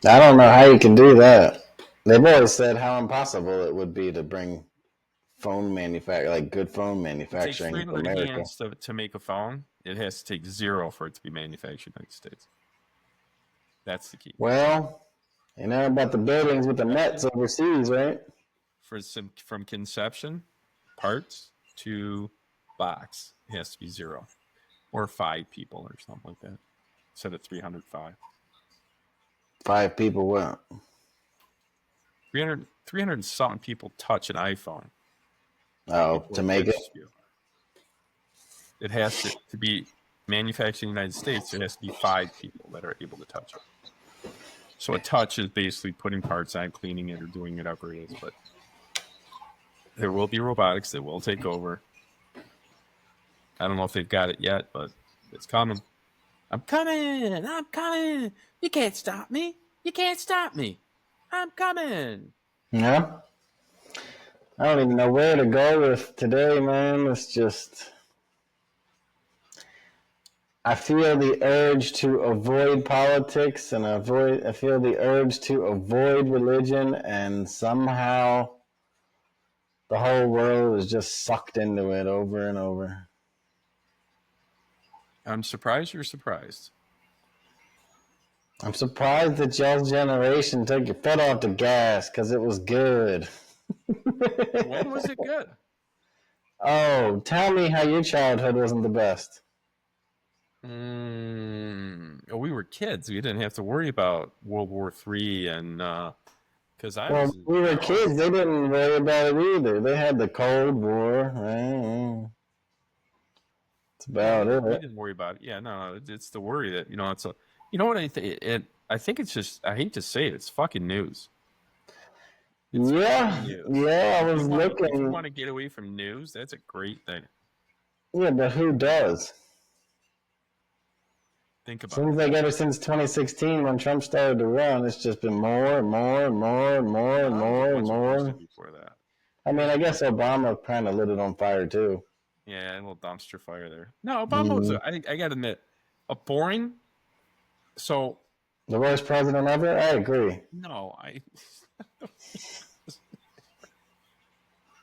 I don't know how you can do that. They've always said how impossible it would be to bring good phone It takes manufacturing to 300 America. hands to make a phone. It has to take zero for it to be manufactured in the United States. That's the key. Well, you know about the buildings with the nets overseas, right? From conception, parts to box, it has to be zero. Or 5 people or something like that. Instead of 305. 5 people what? 300 something people touch an iPhone. Oh, Before to it make it? gets to you. It has to be manufactured in the United States. There has to be 5 people that are able to touch it. So a touch is basically putting parts on, cleaning it, or doing whatever it is. But there will be robotics that will take over. I don't know if they've got it yet, but it's coming. I'm coming. I'm coming. You can't stop me. You can't stop me. I'm coming. Yeah. I don't even know where to go with today, man. It's just. I feel the urge to avoid politics and I feel the urge to avoid religion, and somehow the whole world is just sucked into it over and over. I'm surprised you're surprised. I'm surprised that y'all's generation took your foot off the gas because it was good. When was it good? Oh, tell me how your childhood wasn't the best. We were kids. We didn't have to worry about World War III, and because Well, we were kids. They didn't worry about it either. They had the Cold War. That's about we it. didn't worry about it. Yeah, no, it's the worry that it's a. You know what I think? I think it's just. I hate to say it. It's fucking news. It's fucking news. Yeah. I was looking. If you want to get away from news, that's a great thing. Yeah, but who does? Think about Seems it. like ever since 2016, when Trump started to run, it's just been more and more and more and more and more and more. Before that. I mean, I guess Obama kind of lit it on fire too. Yeah, a little dumpster fire there. No, Obama was. I got to admit, a boring. So. The worst president ever? I agree. No,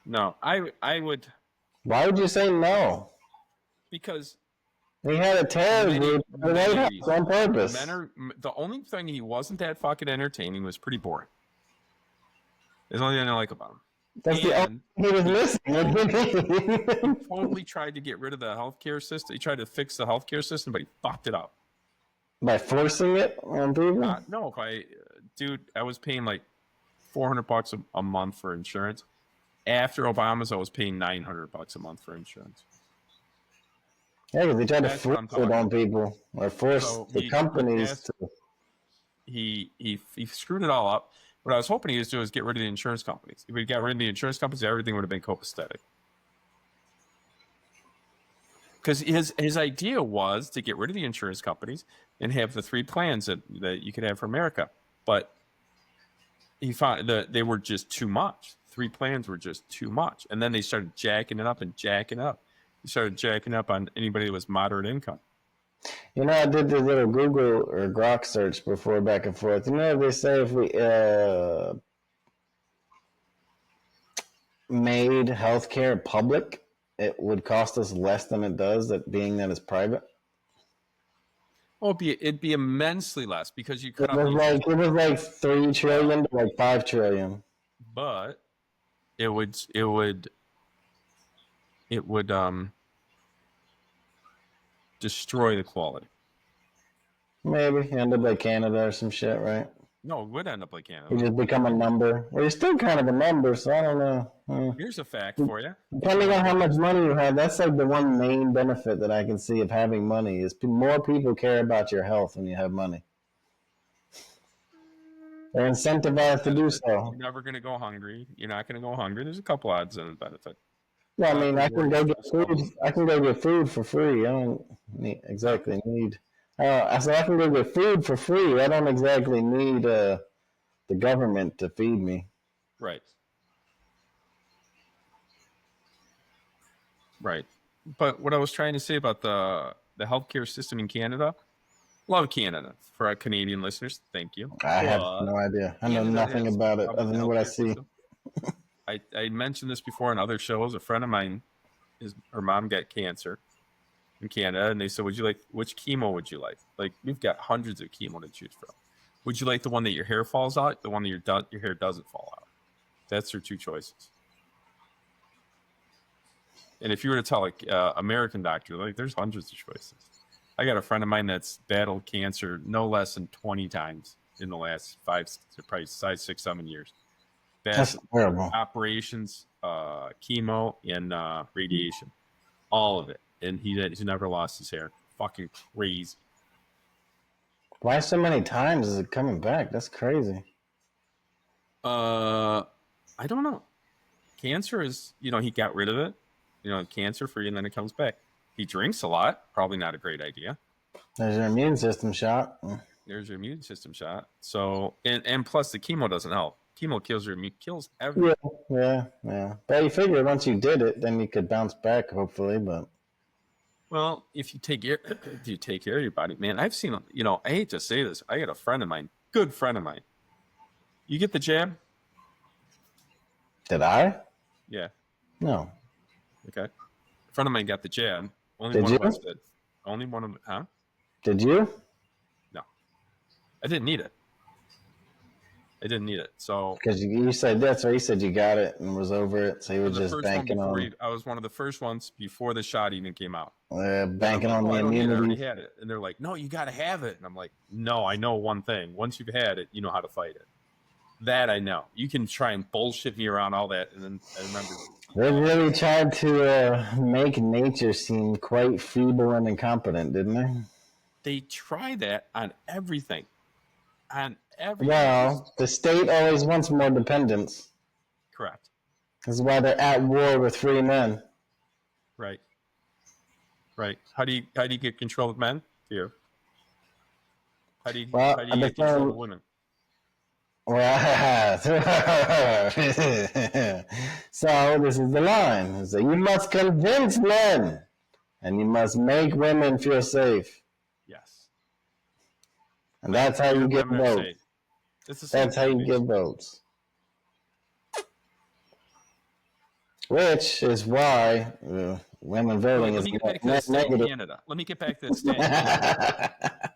No, I would. Why would you say no? Because he had a terror group on purpose. The only thing he wasn't that fucking entertaining was pretty boring. There's the only thing I like about him. That's the only thing he was missing. He totally tried to get rid of the healthcare system. He tried to fix the healthcare system, but he fucked it up. By forcing it on people? No, dude, I was paying like $400 a month for insurance. After Obama's, I was paying $900 a month for insurance. Yeah, because they tried to force it on people, or force the companies to. He screwed it all up. What I was hoping he was doing is get rid of the insurance companies. If we got rid of the insurance companies, everything would have been copacetic. Because his idea was to get rid of the insurance companies and have the 3 plans that you could have for America. But he found that they were just too much. 3 plans were just too much. And then they started jacking it up and jacking up. They started jacking up on anybody that was moderate income. You know, I did this little Google or Grok search before, back and forth. You know, they say if we made healthcare public, it would cost us less than it does, being that it's private. Oh, it'd be immensely less because you cut it was like 3 trillion to like 5 trillion. But it would destroy the quality. Maybe end up like Canada or some shit, right? No, it would end up like Canada. You just become a number. Well, you're still kind of a number, so I don't know. Here's a fact for you. Depending on how much money you have, that's like the one main benefit that I can see of having money is more people care about your health when you have money. They're incentivized to do so. You're never going to go hungry. You're not going to go hungry. There's a couple odds and benefit. Well, I mean, I can go get food. I can go get food for free. I don't exactly need. So I can go get food for free. I don't exactly need the government to feed me. Right. Right. But what I was trying to say about the healthcare system in Canada, Love Canada. For our Canadian listeners, thank you. I have no idea. I know nothing about it other than what I see. I mentioned this before on other shows. A friend of mine, her mom got cancer in Canada, and they said, which chemo would you like? Like, we've got hundreds of chemo to choose from. Would you like the one that your hair falls out, the one that your hair doesn't fall out? That's your two choices. And if you were to tell American doctor, like, there's hundreds of choices. I got a friend of mine that's battled cancer no less than 20 times in the last 5, 6, 7 years. That's terrible. Operations, chemo, and radiation, all of it, and he's never lost his hair. Fucking crazy. Why so many times is it coming back? That's crazy. I don't know. Cancer is, he got rid of it, cancer free, and then it comes back. He drinks a lot. Probably not a great idea. There's your immune system shot. So, and plus the chemo doesn't help. Chemo kills everything. Yeah. But you figure once you did it, then you could bounce back, hopefully. But well, if you take care of your body, man. I've seen, I hate to say this. I got a friend of mine, good friend of mine. You get the jab? Did I? Yeah. No. Okay. A friend of mine got the jab. Did you? Of us did. Only one of them. Huh? Did you? No. I didn't need it. So because you said that's why you said you got it and was over it, so you were just banking on. I was one of the first ones before the shot even came out. Banking on the immunity. I already had it, and they're like, "No, you got to have it." And I'm like, "No, I know one thing. Once you've had it, you know how to fight it. That I know. You can try and bullshit me around all that." And then I remember they really tried to make nature seem quite feeble and incompetent, didn't they? They try that on everything. Well, the state always wants more dependence. Correct. That's why they're at war with free men. Right. How do you get control of men? Here. How do you get control of women? Well, so this is the line. So you must convince men, and you must make women feel safe. Yes. And that's how you get votes. That's how you get votes. Which is why women voting is negative. Canada. Let me get back to the state in Canada.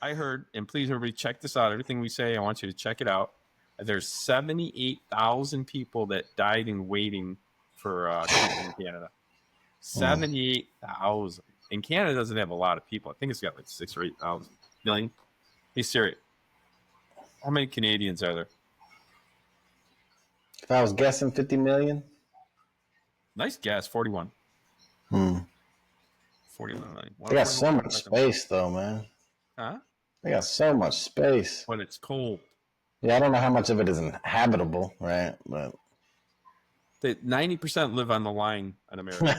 I heard, and please everybody check this out. Everything we say, I want you to check it out. There's 78,000 people that died in waiting for treatment in Canada. 78,000. And Canada doesn't have a lot of people. I think it's got like 6 or 8,000 million. Hey Siri, how many Canadians are there? If I was guessing 50 million. Nice guess, 41. 41 million. They got so much space though, man. Huh? They got so much space. But it's cold. Yeah, I don't know how much of it is inhabitable, right? But 90% live on the line in America.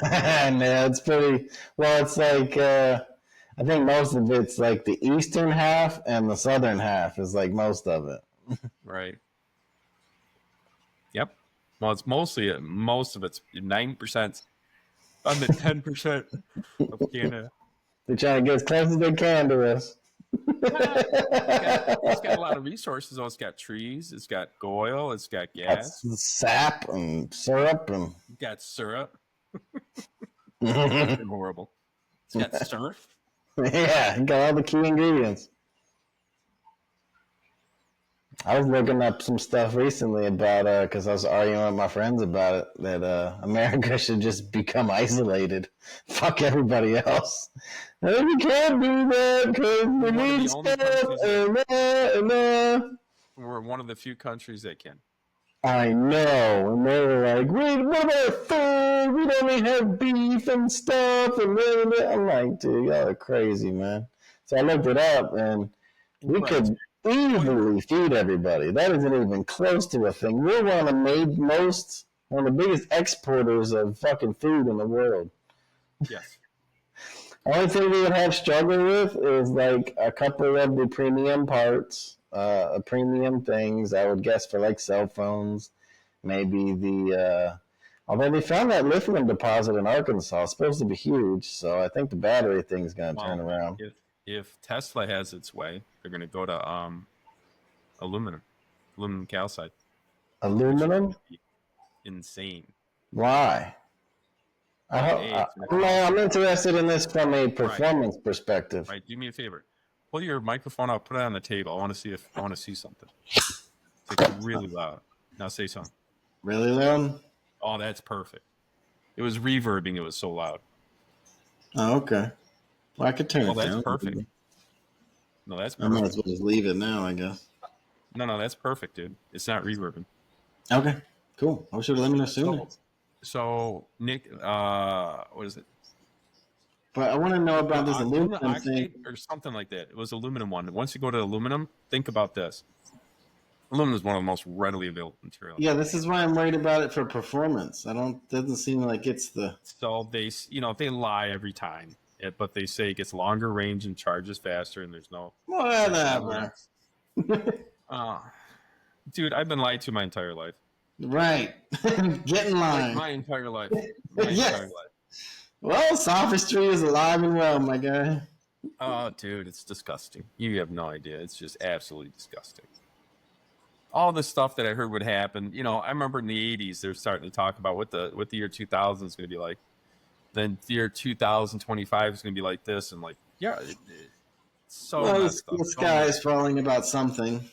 No, it's pretty. Well, it's like I think most of it's like the eastern half and the southern half is like most of it. Right. Yep. Well, it's most of it's 9% on the 10% of Canada. They're trying to get as close as they can to us. It's got a lot of resources. It's got trees. It's got oil. It's got gas. It's sap and syrup and. It's got syrup. Horrible. It's got surf. Yeah, got all the key ingredients. I was looking up some stuff recently about because I was arguing with my friends about it that America should just become isolated. Fuck everybody else. And we can't do that because we need stuff. We're one of the few countries that can. I know. And they were like, wait, what about food? We don't even have beef and stuff. And I'm like, dude, y'all are crazy, man. So I looked it up and we could easily feed everybody. That isn't even close to a thing. We're one of the biggest exporters of fucking food in the world. Yes. Only thing we would have struggle with is like a couple of the premium parts, premium things, I would guess for like cell phones, maybe although they found that lithium deposit in Arkansas. It's supposed to be huge, so I think the battery thing's going to turn around. if Tesla has its way, they're going to go to aluminum calcite, which is Aluminum? going to be insane. Why? Well, A, it's going to I'm cost. interested in this from a Right. performance perspective. Right. Do me a favor. Pull your microphone out. Put it on the table. I want to see something. It's like really loud. Now say something. Really loud? Oh, that's perfect. It was reverbing. It was so loud. Oh, okay. Well, I could turn it That's down. perfect. No, that's I might perfect. as well just leave it now, I guess. No, that's perfect, dude. It's not reverbing. Okay, cool. I should have let me know sooner. So Nick, what is it? But I want to know about this aluminum thing. Or something like that. It was aluminum one. Once you go to aluminum, think about this. Aluminum is one of the most readily available materials. Yeah, this is why I'm worried about it for performance. Doesn't seem like it's the. So they lie every time, but they say it gets longer range and charges faster, and there's no. Whatever. Dude, I've been lied to my entire life. Right. Get in line. Like my entire life. Yes. Well, sophistry is alive and well, my guy. Oh, dude, it's disgusting. You have no idea. It's just absolutely disgusting. All the stuff that I heard would happen. I remember in the 80s, they're starting to talk about what the year 2000 is going to be like. Then the year 2025 is going to be like this. And it's so messed up. The sky is falling about something,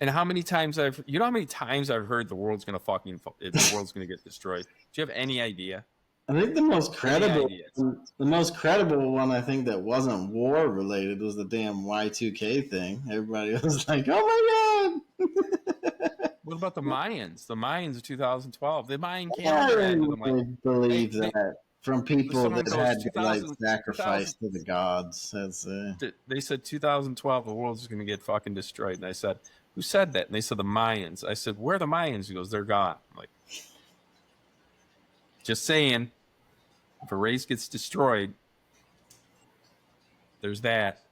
And how many times I've heard the world's going to get destroyed. Do you have any idea? I think the most credible one I think that wasn't war related was the damn Y2K thing. Everybody was like, "Oh my god!" What about the Mayans? The Mayans of 2012. The Mayan calendar. I didn't believe that from people that had to sacrifice to the gods. They said 2012 the world's just going to get fucking destroyed, and I said, "Who said that?" And they said the Mayans. I said, "Where are the Mayans?" He goes, "They're gone." I'm like, just saying. If a race gets destroyed, there's that.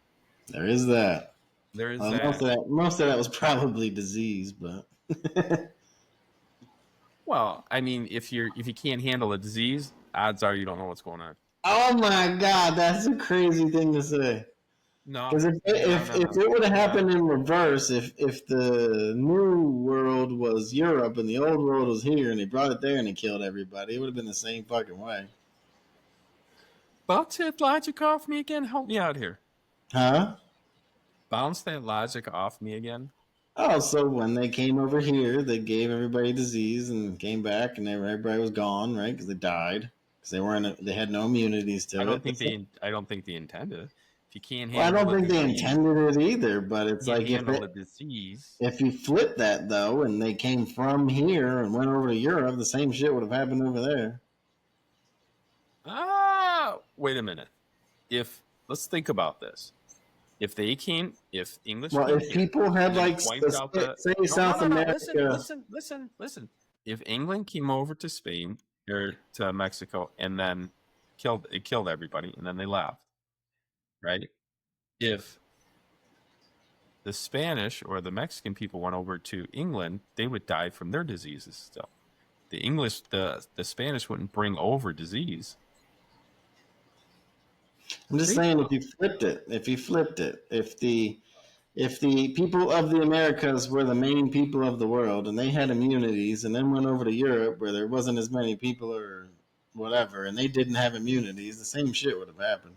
There is that. that. Most of that was probably disease, but. Well, I mean, if you can't handle a disease, odds are you don't know what's going on. Oh my god, that's a crazy thing to say. No, because if it would have happened in reverse, if the new world was Europe and the old world was here, and they brought it there and they killed everybody, it would have been the same fucking way. Bounce that logic off me again. Help me out here. Huh? Bounce that logic off me again. Oh, so when they came over here, they gave everybody disease and came back, and everybody was gone, right? Because they died because they had no immunities to it. I don't think they intended it. If you can't handle, I don't think they intended it either. But it's like if you flip that though, and they came from here and went over to Europe, the same shit would have happened over there. Wait a minute. Let's think about this. If English, if people had South America, listen. If England came over to Spain or to Mexico and then killed everybody and then they left, right? If the Spanish or the Mexican people went over to England, they would die from their diseases still. The Spanish wouldn't bring over disease. I'm just saying, if you flipped it, if the people of the Americas were the main people of the world and they had immunities and then went over to Europe where there wasn't as many people or whatever and they didn't have immunities, the same shit would have happened.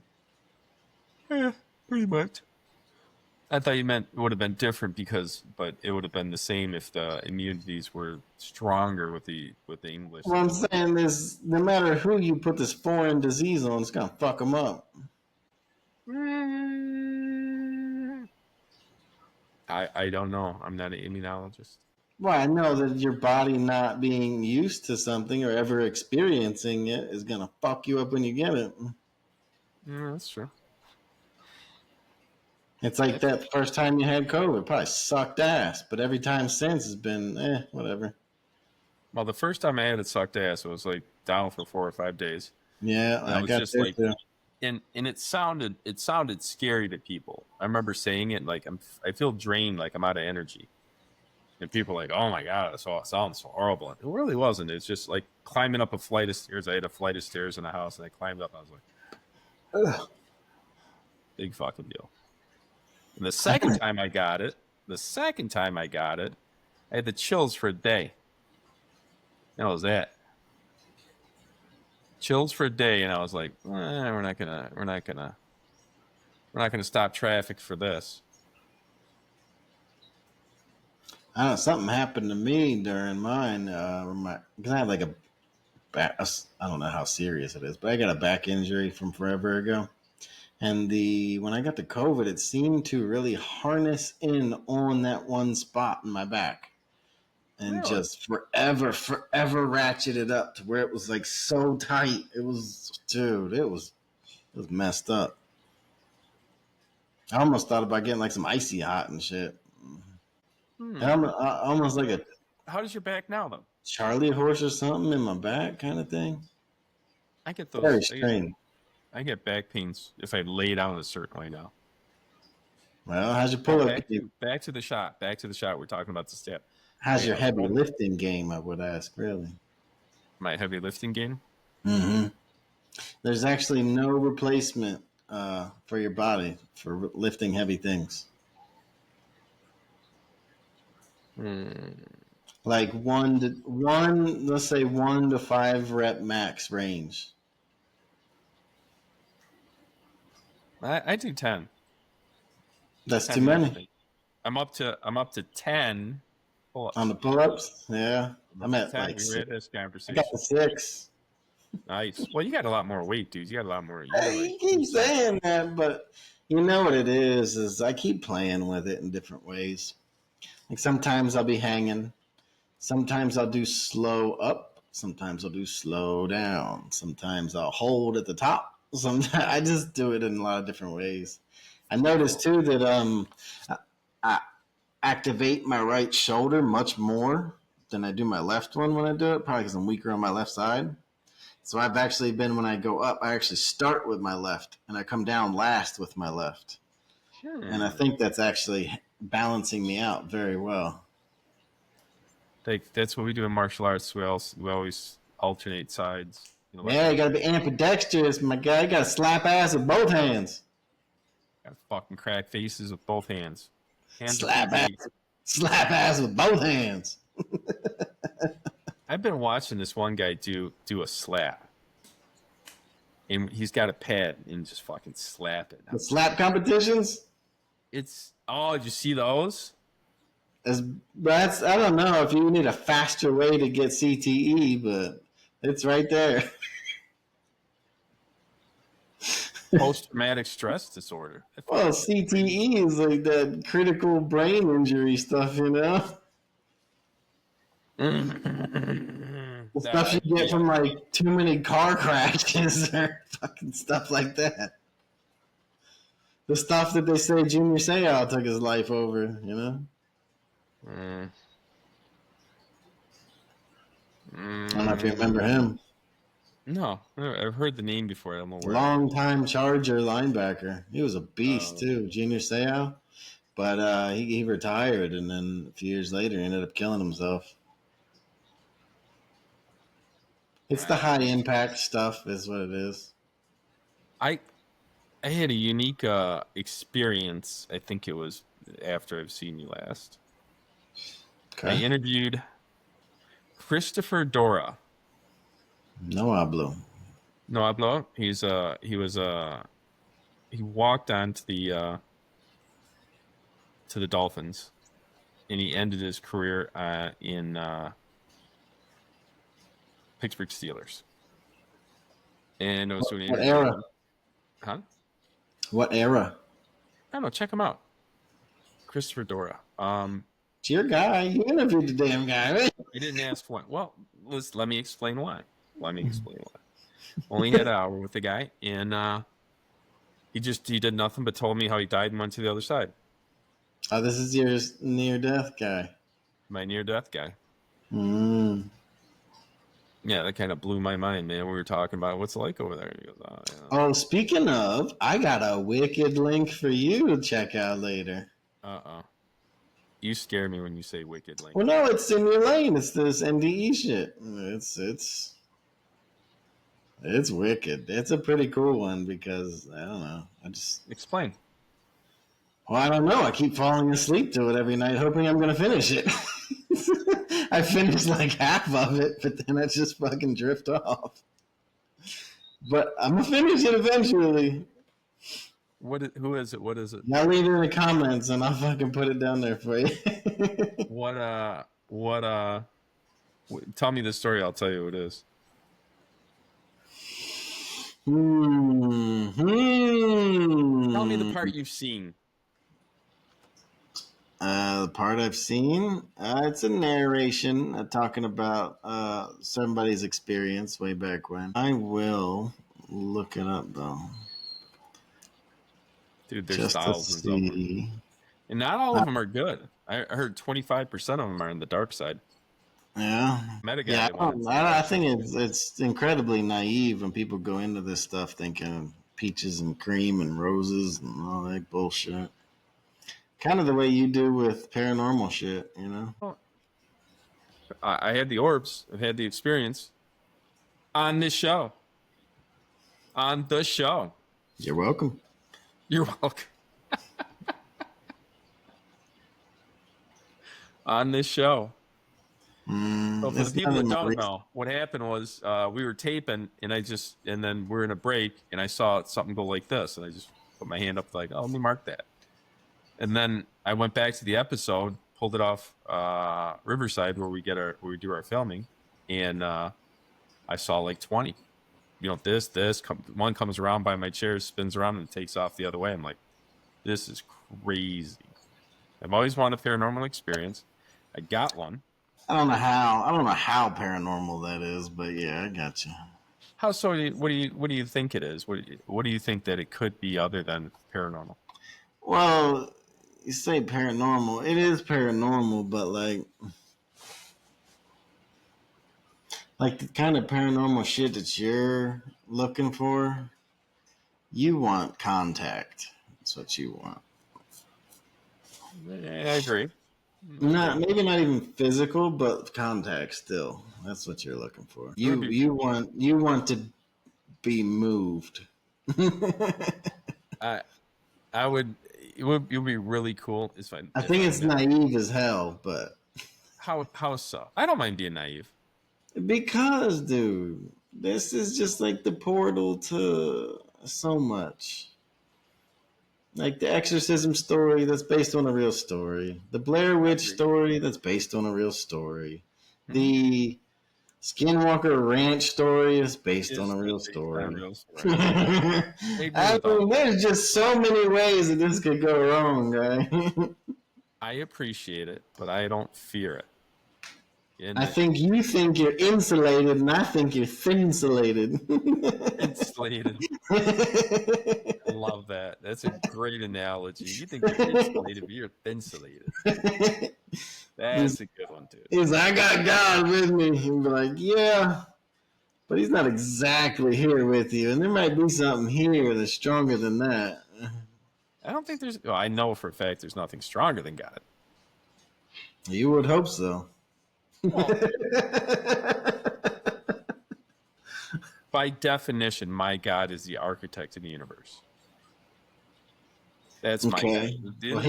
Yeah, pretty much. I thought you meant it would have been different but it would have been the same if the immunities were stronger with the English. What I'm saying is, no matter who you put this foreign disease on, it's gonna fuck them up. I don't know. I'm not an immunologist. Well, I know that your body not being used to something or ever experiencing it is gonna fuck you up when you get it. Yeah, that's true. It's like that first time you had COVID, probably sucked ass, but every time since has been whatever. Well, the first time I had it sucked ass, it was like down for 4 or 5 days. Yeah, I got just like, too. And it sounded scary to people. I remember saying it like I feel drained, like I'm out of energy. And people are like, "Oh my god, it sounds so horrible." It really wasn't. It's just like climbing up a flight of stairs. I had a flight of stairs in the house, and I climbed up. I was like, Ugh. Big fucking deal. And the second time I got it, I had the chills for a day. That was that. Chills for a day, and I was like, we're not gonna stop traffic for this. I don't know, something happened to me during mine. Because I had like I don't know how serious it is, but I got a back injury from forever ago. And when I got the COVID, it seemed to really harness in on that one spot in my back. And Really? just forever ratcheted up to where it was like so tight. It was, dude, it was messed up. I almost thought about getting like some icy hot and shit. And I'm almost like a How does your back now, though? Charlie horse or something in my back kind of thing. I get Very those. strange. I get back pains if I lay down a certain way now. Well, how's your pull up game? Back to the shot. We're talking about the step. How's your heavy lifting game? I would ask, really. My heavy lifting game? Mm-hmm. There's actually no replacement for your body for lifting heavy things. Like let's say 1 to 5 rep max range. I do 10. That's 10 too many. I'm up to 10 pull-ups. On the pull-ups? Yeah. I'm at 10. like we were at this conversation. I got the 6. Nice. Well, you got a lot more weight, dude. You got a lot more. You keep saying that, but you know what it is I keep playing with it in different ways. Like sometimes I'll be hanging. Sometimes I'll do slow up. Sometimes I'll do slow down. Sometimes I'll hold at the top. Sometimes I just do it in a lot of different ways. I noticed too that I activate my right shoulder much more than I do my left one when I do it, probably because I'm weaker on my left side. So I've actually been, when I go up, I actually start with my left and I come down last with my left. Sure. And I think that's actually balancing me out very well. That's what we do in martial arts. We always alternate sides. Yeah, you got to be ambidextrous, my guy. You got to slap ass with both hands. Got to fucking crack faces with both hands. Slap ass with both hands. I've been watching this one guy do a slap. And he's got a pad and just fucking slap it. The slap competitions? Did you see those? I don't know if you need a faster way to get CTE, but it's right there. Post-traumatic stress disorder. Well, CTE is like that critical brain injury stuff, you know? The stuff you get from like too many car crashes or fucking stuff like that. The stuff that they say Junior Seau took his life over, you know? I don't know if you remember him. No, I've heard the name before. I don't know where. Long-time Charger linebacker. He was a beast too, Junior Seau. But he retired, and then a few years later, he ended up killing himself. It's the high-impact stuff, is what it is. I had a unique experience. I think it was after I've seen you last. Okay. I interviewed Christopher Dora. No hablo. He walked on to the Dolphins, and he ended his career in Pittsburgh Steelers. And it was what era? Huh? What era? I don't know. Check him out. Christopher Dora. It's your guy. You interviewed the damn guy, right? He didn't ask why. Well, let me explain why. Only had an hour with the guy, and he did nothing but told me how he died and went to the other side. Oh, this is your near-death guy. My near-death guy. Yeah, that kind of blew my mind, man. We were talking about what's it like over there. He goes, Oh, speaking of, I got a wicked link for you to check out later. You scare me when you say wicked link. Well, no, it's in your lane. It's this NDE shit. It's It's wicked. It's a pretty cool one because I don't know. Explain. Well, I don't know. I keep falling asleep to it every night, hoping I'm going to finish it. I finished like half of it, but then I just fucking drift off. But I'm gonna finish it eventually. Who is it? What is it? Y'all leave it in the comments, and I'll fucking put it down there for you. Tell me the story. I'll tell you what it is. Tell me the part you've seen. The part I've seen, it's a narration talking about somebody's experience way back when. I will look it up though. Dude, there's thousands of them. And not all of them are good. I heard 25% of them are on the dark side. Yeah. I think it's incredibly naive when people go into this stuff thinking peaches and cream and roses and all that bullshit. Kind of the way you do with paranormal shit, you know? Well, I had the orbs. I've had the experience on this show. On the show. You're welcome. You're welcome. On this show. So for the people that don't know, what happened was we were taping, and then we're in a break, and I saw something go like this, and I just put my hand up like, oh, let me mark that. And then I went back to the episode, pulled it off Riverside where we do our filming, and I saw like 20. You know, one comes around by my chair, spins around, and takes off the other way. I'm like, this is crazy. I've always wanted a paranormal experience. I got one. I don't know how paranormal that is, but yeah, I got you. How so? What do you think it is? What do you think that it could be other than paranormal? Well, you say paranormal. It is paranormal, but like the kind of paranormal shit that you're looking for, you want contact. That's what you want. I agree. Maybe not even physical, but contact still. That's what you're looking for. You want to be moved. It would be really cool. I think it's naive as hell, but how so? I don't mind being naive. Because, dude, this is just like the portal to so much. Like the exorcism story that's based on a real story. The Blair Witch story that's based on a real story. Mm-hmm. The Skinwalker Ranch story is based on a real story. I mean, there's just so many ways that this could go wrong, right? I appreciate it, but I don't fear it. I think you think you're insulated, and I think you're thin-insulated. Insulated. I love that. That's a great analogy. You think you're insulated, but you're thin-insulated. That's a good one, too. He's like, I got God with me. He'd be like, yeah, but he's not exactly here with you, and there might be something here that's stronger than that. I don't think there's... Well, I know for a fact there's nothing stronger than God. You would hope so. Well, by definition, my God is the architect of the universe. That's my God. Well,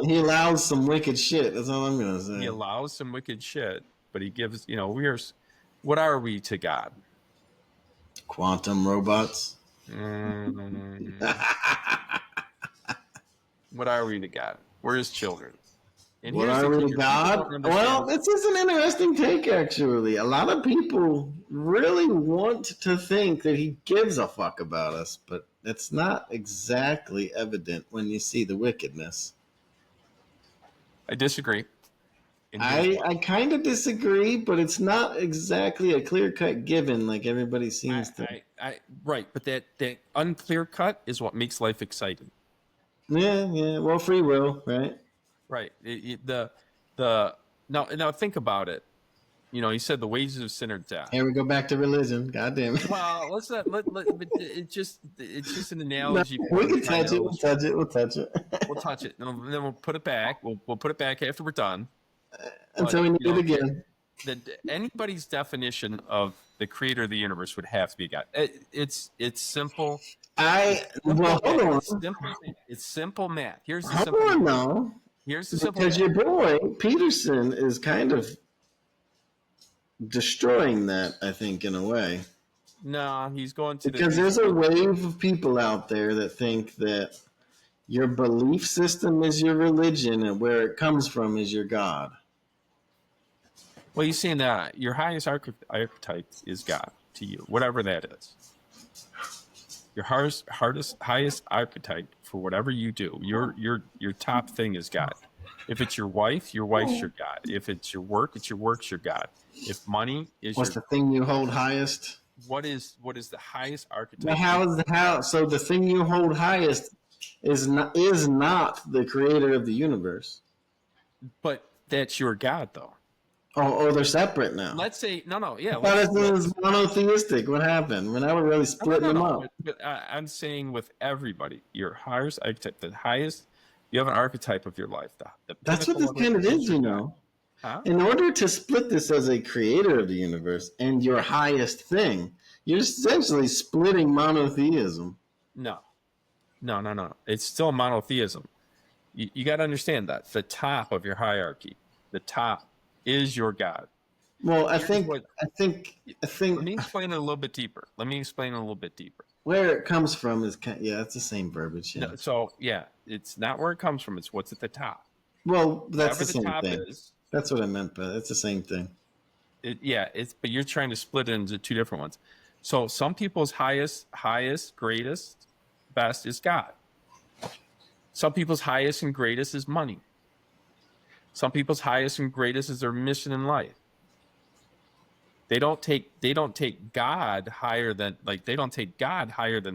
he allows some wicked shit. That's all I'm gonna say. He allows some wicked shit, but he gives. What are we to God? Quantum robots. What are we to God? We're his children. And what are we to God? Well, this is an interesting take, actually. A lot of people really want to think that he gives a fuck about us, but it's not exactly evident when you see the wickedness. I disagree. I kind of disagree, but it's not exactly a clear-cut given like everybody seems to. Right, but that unclear cut is what makes life exciting. Yeah. Well, free will, right? Right. Now think about it. He said the wages of sin are death. Here we go back to religion. God damn it. Well, let's not. It's just an analogy. No, we can touch it. We'll touch it. We'll touch it, and then we'll put it back. We'll put it back after we're done. Until we need it again. Anybody's definition of the creator of the universe would have to be God. It's simple. Well, hold on. It's simple math. Here's the Hold simple on, math. now. Here's the simple Because math. your boy, Peterson, is kind of destroying that, I think, in a way. No, he's going to because there's a wave of people out there that think that your belief system is your religion and where it comes from is your God. Well, he's saying that your highest archetype is God to you, whatever that is. Your highest archetype for whatever you do, your top thing is God. If it's your wife's your God. If it's your work, it's your work's your God. If money is What's the thing you hold highest? What is the highest archetype? So the thing you hold highest is not the creator of the universe. But that's your God, though. Oh, they're separate now. Let's say yeah. I thought it was monotheistic. What happened? When I was really splitting them up. But I'm saying with everybody, your highest archetype, the highest. You have an archetype of your life. That's what this kind of is, you know. Huh? In order to split this as a creator of the universe and your highest thing, you're essentially splitting monotheism. No. It's still monotheism. You got to understand that the top of your hierarchy, the top is your God. Well, I think. Let me explain it a little bit deeper. Where it comes from is it's the same verbiage. Yeah. It's not where it comes from. It's what's at the top. Well, that's the same thing. That's what I meant, but it's the same thing. But you're trying to split it into two different ones. So some people's highest, greatest, best is God. Some people's highest and greatest is money. Some people's highest and greatest is their mission in life. They don't take God higher than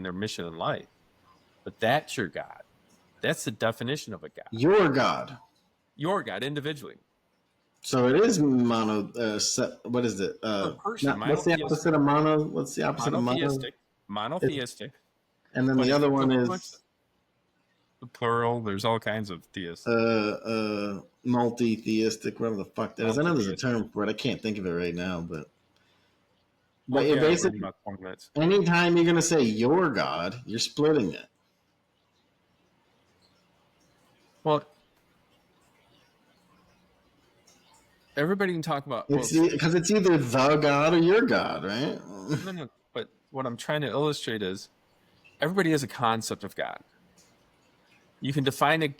their mission in life. But that's your God. That's the definition of a God. Your God. Your God individually. So it is mono. What is it? What's the opposite of mono? What's the opposite of mono? Monotheistic. And then the other one is the plural. There's all kinds of theists. Multi-theistic, whatever the fuck that is. I know there's a term for it. I can't think of it right now, but you're basically anytime you're gonna say your God, you're splitting it. Well, everybody can talk about because it's either the God or your God, right? No. But what I'm trying to illustrate is everybody has a concept of God. You can define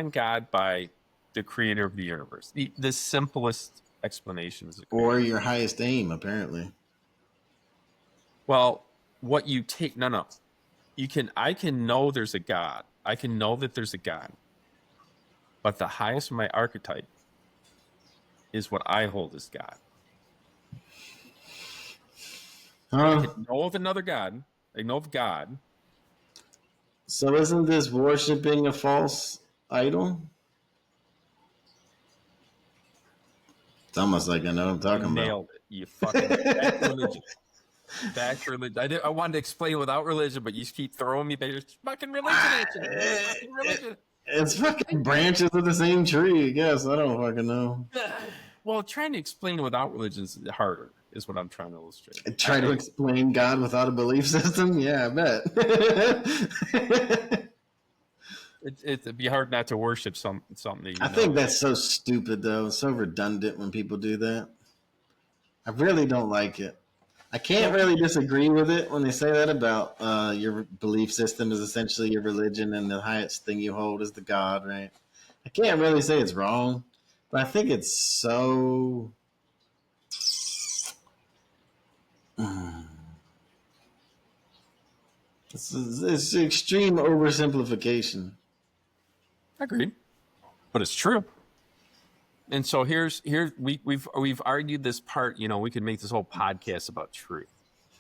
God by the creator of the universe. The simplest explanation is or your highest aim, apparently. Well, what you take I can know there's a God. I can know that there's a God. But the highest of my archetype is what I hold as God. I can know of another God. I know of God. So isn't this worshiping a false idol? It's almost like I know what I'm talking about. Nailed it. You fucking back religion. Back religion. I wanted to explain without religion, but you keep throwing me back. It's fucking religion. It's fucking branches of the same tree, I guess. I don't fucking know. Well, trying to explain without religion is harder, is what I'm trying to illustrate. Try to explain God without a belief system? Yeah, I bet. It'd be hard not to worship something. I think that's so stupid, though. It's so redundant when people do that. I really don't like it. I can't really disagree with it when they say that about your belief system is essentially your religion and the highest thing you hold is the God, right? I can't really say it's wrong, but I think it's so... It's extreme oversimplification. Agreed, but it's true. And so we've argued this part. We could make this whole podcast about truth.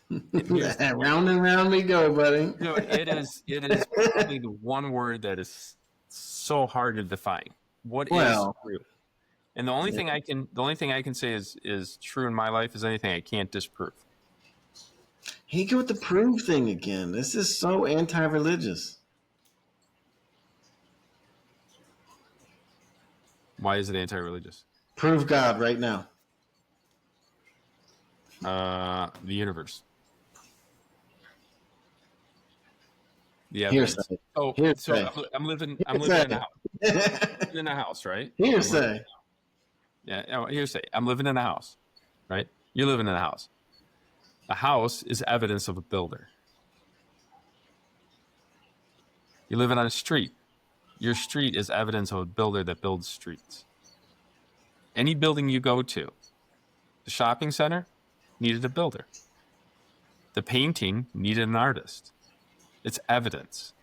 Round and round we go, buddy. It is probably the one word that is so hard to define. What is true? And the only thing I can say is true in my life is anything I can't disprove. He go with the prove thing again. This is so anti-religious. Why is it anti-religious? Prove God right now. The universe. The evidence. Hearsay. So Hearsay. I'm living Hearsay. in a house. I'm living in a house, right? Hearsay. Hearsay. I'm living in a house, right? You're living in a house. A house is evidence of a builder. You're living on a street. Your street is evidence of a builder that builds streets. Any building you go to, the shopping center needed a builder. The painting needed an artist. It's evidence.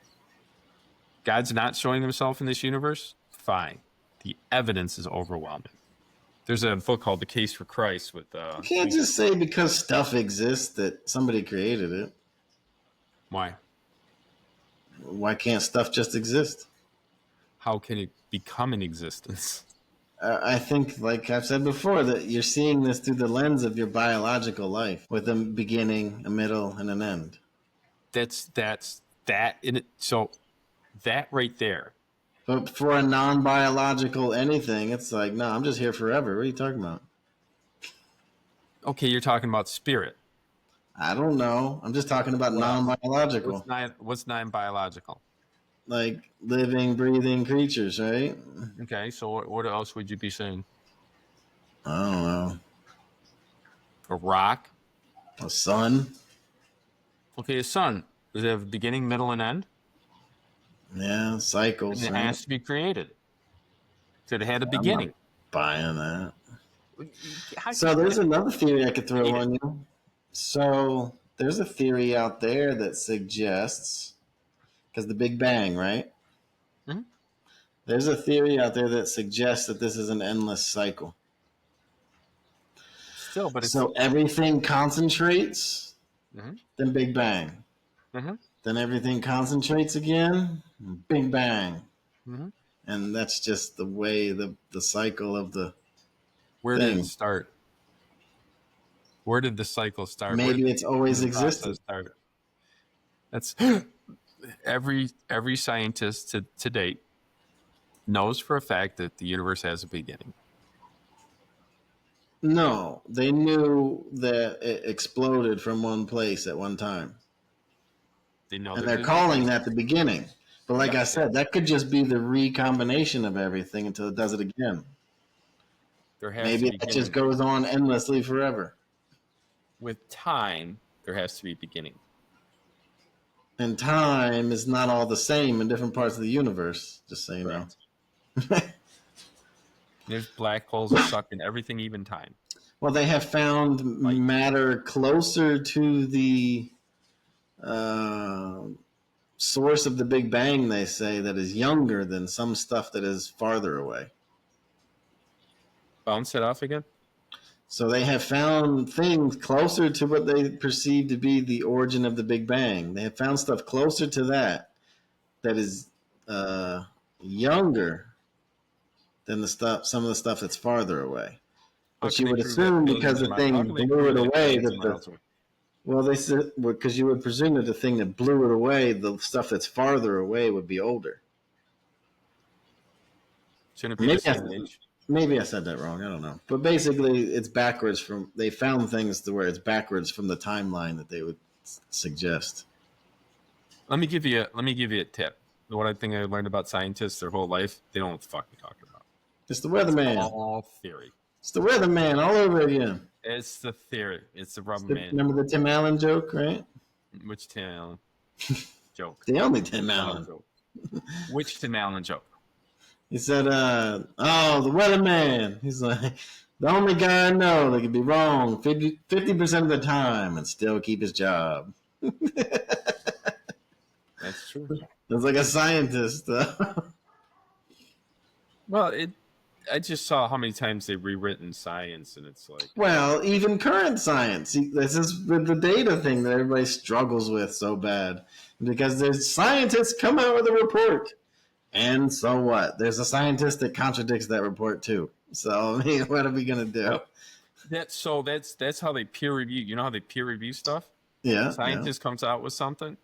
God's not showing himself in this universe? Fine. The evidence is overwhelming. There's a book called The Case for Christ with You can't just say because stuff exists that somebody created it. Why? Why can't stuff just exist? How can it become an existence? I think, like I've said before, that you're seeing this through the lens of your biological life, with a beginning, a middle, and an end. That's that in it. So that right there. But for a non-biological anything, it's like, no, I'm just here forever. What are you talking about? Okay, you're talking about spirit. I don't know. I'm just talking about non-biological. What's non-biological? Like living, breathing creatures, right? Okay, so what else would you be saying? I don't know. A rock? A sun? Okay, a sun. Does it have a beginning, middle, and end? Yeah, cycles. And it right? has to be created. So it had a beginning. Buying that. How- So there's another theory I could throw on you. So there's a theory out there that suggests, because the Big Bang, right? Mhm. There's a theory out there that suggests that this is an endless cycle. Still, but it's So everything concentrates, Mhm. then Big Bang. Mhm. Then everything concentrates again, Big Bang. Mhm. And that's just the way the cycle of the Where did thing. it start? Where did the cycle start? Maybe it's always existed. Started? That's every scientist to date knows for a fact that the universe has a beginning. No, they knew that it exploded from one place at one time. They know, And they're calling that the beginning. But like I said, that could just be the recombination of everything until it does it again. There has Maybe to be it just goes on endlessly forever. With time, there has to be a beginning. And time is not all the same in different parts of the universe, just so you know. There's black holes that suck in everything, even time. Well, they have found matter closer to the source of the Big Bang, they say, that is younger than some stuff that is farther away. Bounce it off again? So they have found things closer to what they perceive to be the origin of the Big Bang. They have found stuff closer to that is younger than the stuff, some of the stuff that's farther away. But you would assume because the thing blew it away well, they said because you would presume that the thing that blew it away, the stuff that's farther away, would be older. Shouldn't it be the same age? Maybe I said that wrong. I don't know. But basically, it's backwards from. They found things to where it's backwards from the timeline that they would suggest. Let me give you a tip. What I think I learned about scientists their whole life, they don't know what the fuck they're talking about. It's the weatherman. It's all theory. It's the weatherman all over again. It's the theory. It's the rubber man. Remember the Tim Allen joke, right? Which Tim Allen joke? The only Tim Allen joke. Which Tim Allen joke? He said, the weatherman. He's like, the only guy I know that could be wrong 50% of the time and still keep his job. That's true. It's like a scientist. Well, I just saw how many times they've rewritten science, and it's like... Well, even current science. This is the data thing that everybody struggles with so bad. Because there's scientists come out with a report. And so what? There's a scientist that contradicts that report too. So, I mean, what are we going to do? That's how they peer review. You know how they peer review stuff? Yeah. Scientist comes out with something,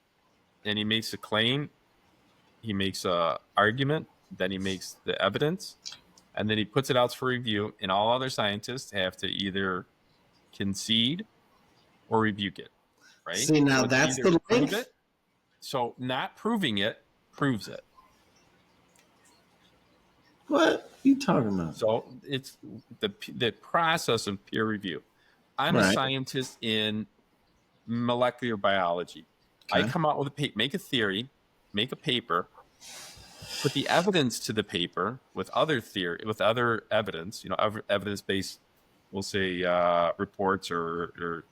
and he makes a claim. He makes a argument. Then he makes the evidence. And then he puts it out for review. And all other scientists have to either concede or rebuke it, right? See, now So that's either the prove link. it. So not proving it proves it. What are you talking about? So it's the process of peer review. I'm a Right. scientist in molecular biology. I Okay. come out with make a theory, make a paper, put the evidence to the paper with other evidence, evidence based, we'll say reports or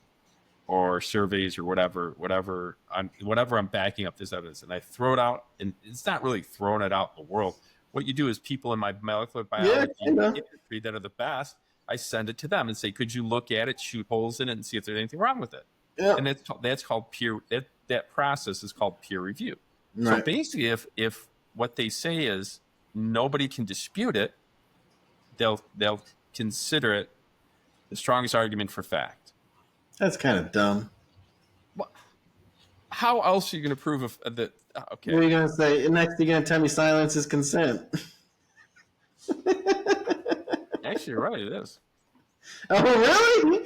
surveys or whatever I'm backing up this evidence, and I throw it out, and it's not really throwing it out in the world. What you do is people in my molecular Yeah, biology I know. industry that are the best, I send it to them and say, could you look at it, shoot holes in it, and see if there's anything wrong with it? Yeah. And that's called peer. That process is called peer review. So Right. basically, if what they say is nobody can dispute it, they'll consider it the strongest argument for fact. That's kind of dumb. How else are you going to prove that? Okay. What are you gonna say? Next, you're gonna tell me silence is consent. Actually, you're right. It is. Oh, really?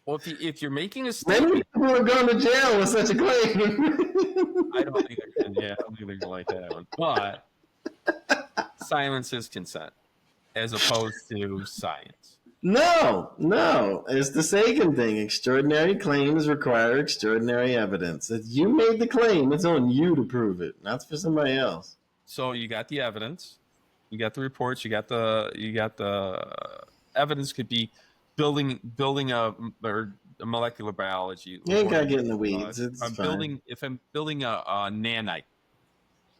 Well, if you're making a Many statement, people are going to jail with such a claim. I don't think they're going to like that one. But silence is consent, as opposed to science. No, it's the Sagan thing. Extraordinary claims require extraordinary evidence. If you made the claim, it's on you to prove it, not for somebody else. So you got the evidence, you got the reports, you got the evidence. Could be building a molecular biology. You ain't gotta get in the weeds. It's fine. If I'm building a nanite,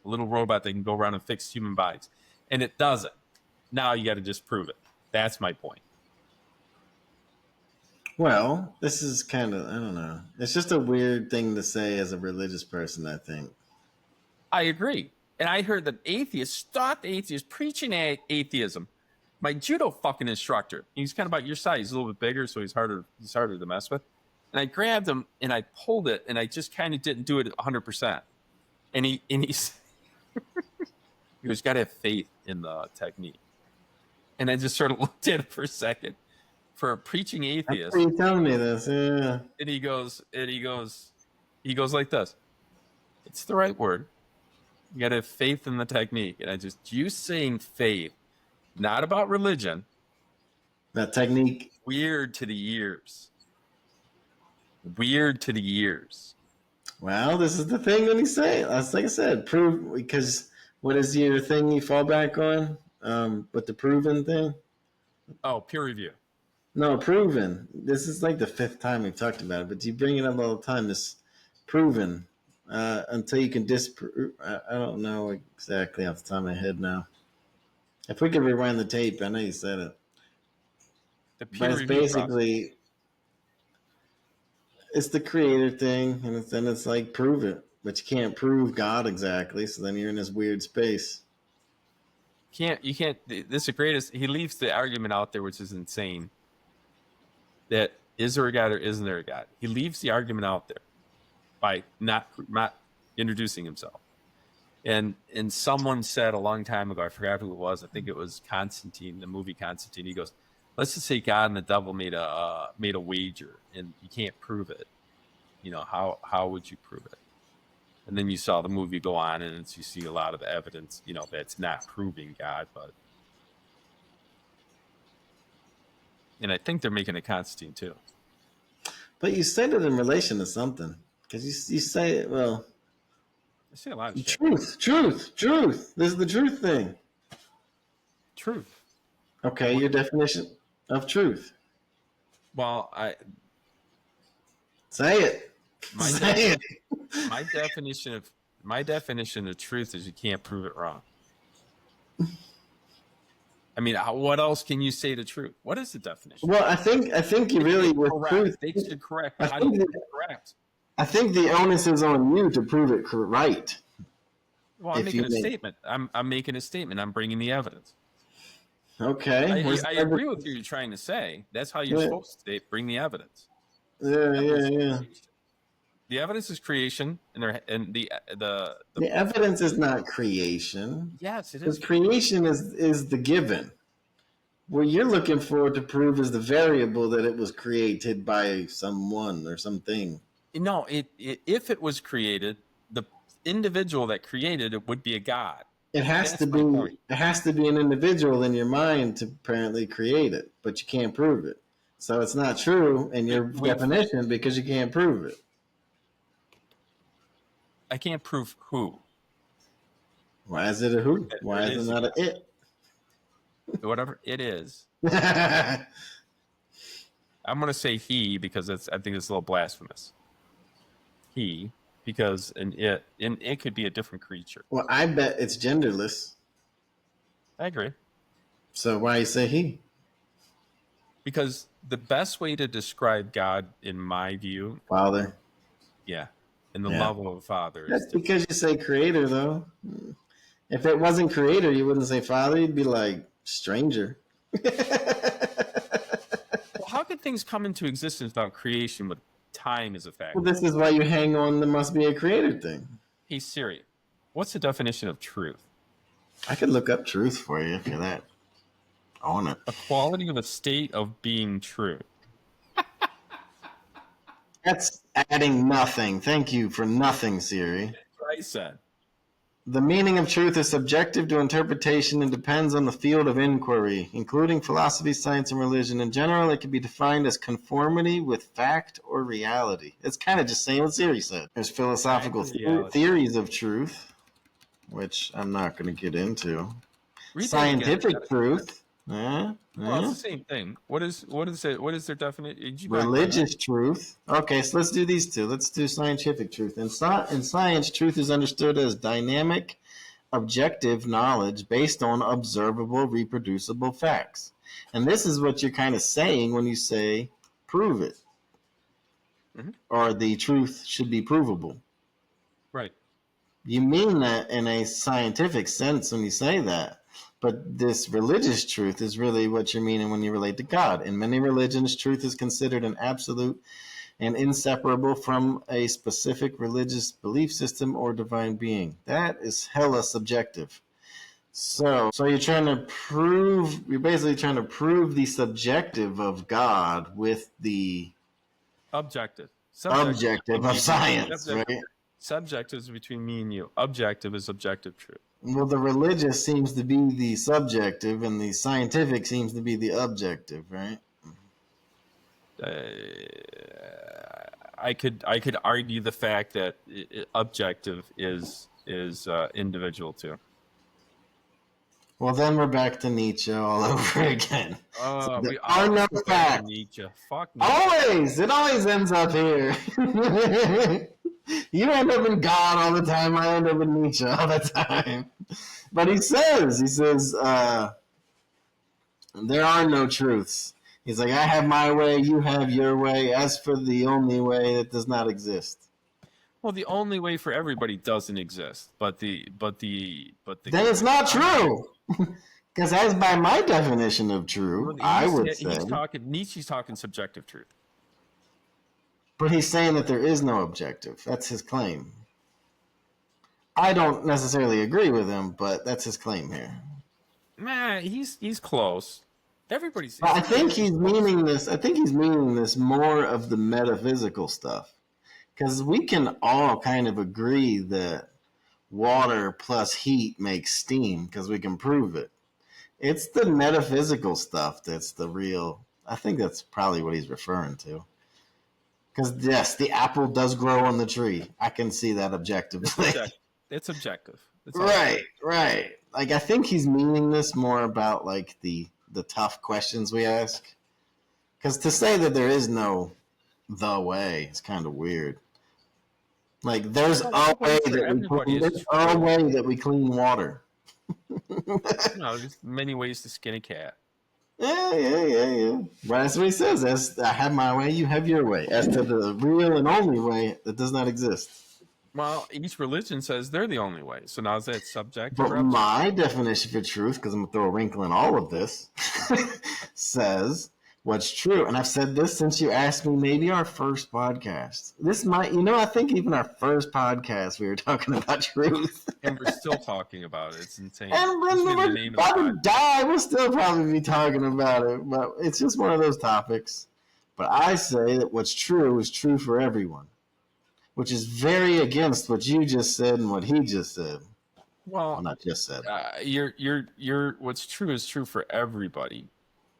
a little robot that can go around and fix human bodies, and it doesn't, now you got to just prove it. That's my point. Well, this is kind of, I don't know. It's just a weird thing to say as a religious person, I think. I agree. And I heard that atheists stopped atheists preaching atheism. My judo fucking instructor, he's kind of about your size. He's a little bit bigger, so he's harder to mess with. And I grabbed him and I pulled it, and I just kind of didn't do it 100%. And he's he goes, "Got to have faith in the technique." And I just sort of looked at it for a second. For a preaching atheist, Are you telling me this? Yeah. and he goes like this. It's the right word. You got to have faith in the technique. And you saying faith, not about religion. That technique. Weird to the ears. Well, this is the thing when you say it. Like I said, prove, because what is your thing you fall back on? But the proven thing? Oh, peer review. No, proven. This is like the 5th time we've talked about it, but you bring it up all the time. This proven until you can disprove. I don't know exactly off the top of my head now. If we could rewind the tape, I know you said it. The peer But it's review basically process. It's the creator thing, and then it's like prove it, but you can't prove God exactly. So then you're in this weird space. You can't. This is the greatest. He leaves the argument out there, which is insane. That is there a God or isn't there a God? He leaves the argument out there by not introducing himself. And someone said a long time ago, I forgot who it was. I think it was Constantine, the movie Constantine. He goes, "Let's just say God and the devil made a wager, and you can't prove it. How would you prove it?" And then you saw the movie go on, and you see a lot of the evidence, that's not proving God, and I think they're making a Constantine too. But you said it in relation to something, because you say it, well, I see a lot of shit. Truth. This is the truth thing. Truth. Okay, your definition of truth. Well, Say it. My definition of truth is you can't prove it wrong. I mean, what else can you say to truth? What is the definition? Well, I think you really with truth. They should correct. How do you correct? I think the onus is on you to prove it right. Well, I'm making a statement. I'm making a statement. I'm bringing the evidence. Okay. I agree with you. You're trying to say that's how you're supposed to say. Bring the evidence. Yeah. The evidence is creation, and the evidence is not creation. Yes, it is. Because creation is the given. what you're looking for to prove is the variable that it was created by someone or something. No, if it was created, the individual that created it would be a god. It has to be. It has to be an individual in your mind to apparently create it, but you can't prove it. So it's not true in your definition because you can't prove it. I can't prove who. Why is it a who? Why is it not a it? Whatever it is. I'm going to say he because I think it's a little blasphemous. He, because it could be a different creature. Well, I bet it's genderless. I agree. So why you say he? Because the best way to describe God, in my view, Father. Yeah, in the level of a father. That's because you say creator, though. If it wasn't creator, you wouldn't say father. You'd be like stranger. Well, how could things come into existence without creation with time as a factor? Well, this is why you hang on there must be a creator thing. Hey, Siri, what's the definition of truth? I could look up truth for you if you're that on it. A quality of a state of being true. That's adding nothing. Thank you for nothing, Siri. That's what I said. The meaning of truth is subjective to interpretation and depends on the field of inquiry, including philosophy, science, and religion. In general, it can be defined as conformity with fact or reality. It's kind of just saying what Siri said. There's philosophical theories of truth, which I'm not going to get into. Scientific truth. Well, it's the same thing. What is their definition? Religious truth. Okay, so let's do these two. Let's do scientific truth. In science, truth is understood as dynamic, objective knowledge based on observable, reproducible facts. And this is what you're kind of saying when you say prove it. Mm-hmm. Or the truth should be provable. Right. You mean that in a scientific sense when you say that. But this religious truth is really what you're meaning when you relate to God. In many religions, truth is considered an absolute and inseparable from a specific religious belief system or divine being. That is hella subjective. So you're basically trying to prove the subjective of God with the objective of science, right? Subjective is between me and you. Objective is objective truth. Well, the religious seems to be the subjective, and the scientific seems to be the objective, right? I could argue the fact that objective is individual too. Well, then we're back to Nietzsche all over again. So there are no facts. Nietzsche. Fuck Nietzsche. Always! It always ends up here. You end up in God all the time. I end up in Nietzsche all the time. But he says, there are no truths. He's like, I have my way, you have your way. As for the only way, it does not exist. Well, the only way for everybody doesn't exist, but the then it's not true. Because as by my definition of true, I would say Nietzsche's talking subjective truth. But he's saying that there is no objective. That's his claim. I don't necessarily agree with him, but that's his claim here. Nah, he's close. Everybody's. I think he's meaning this. I think he's meaning this more of the metaphysical stuff, because we can all kind of agree that water plus heat makes steam because we can prove it. It's the metaphysical stuff that's the real. I think that's probably what he's referring to. Because, yes, the apple does grow on the tree. I can see that objectively. It's objective. Right. Like, I think he's meaning this more about, like, the tough questions we ask. Because to say that there is no the way is kind of weird. Like, there's a way that we clean water. There's many ways to skin a cat. Yeah. Right, that's what he says. As I have my way, you have your way. As to the real and only way, that does not exist. Well, each religion says they're the only way. So now is that subjective? But my definition for truth, because I'm going to throw a wrinkle in all of this, says what's true, and I've said this since you asked me, maybe our first podcast. This might, I think even our first podcast, we were talking about truth. And we're still talking about it. It's insane. And when we're about to die, we'll still probably be talking about it. But it's just one of those topics. But I say that what's true is true for everyone, which is very against what you just said and what he just said. Well, not just said. You're what's true is true for everybody.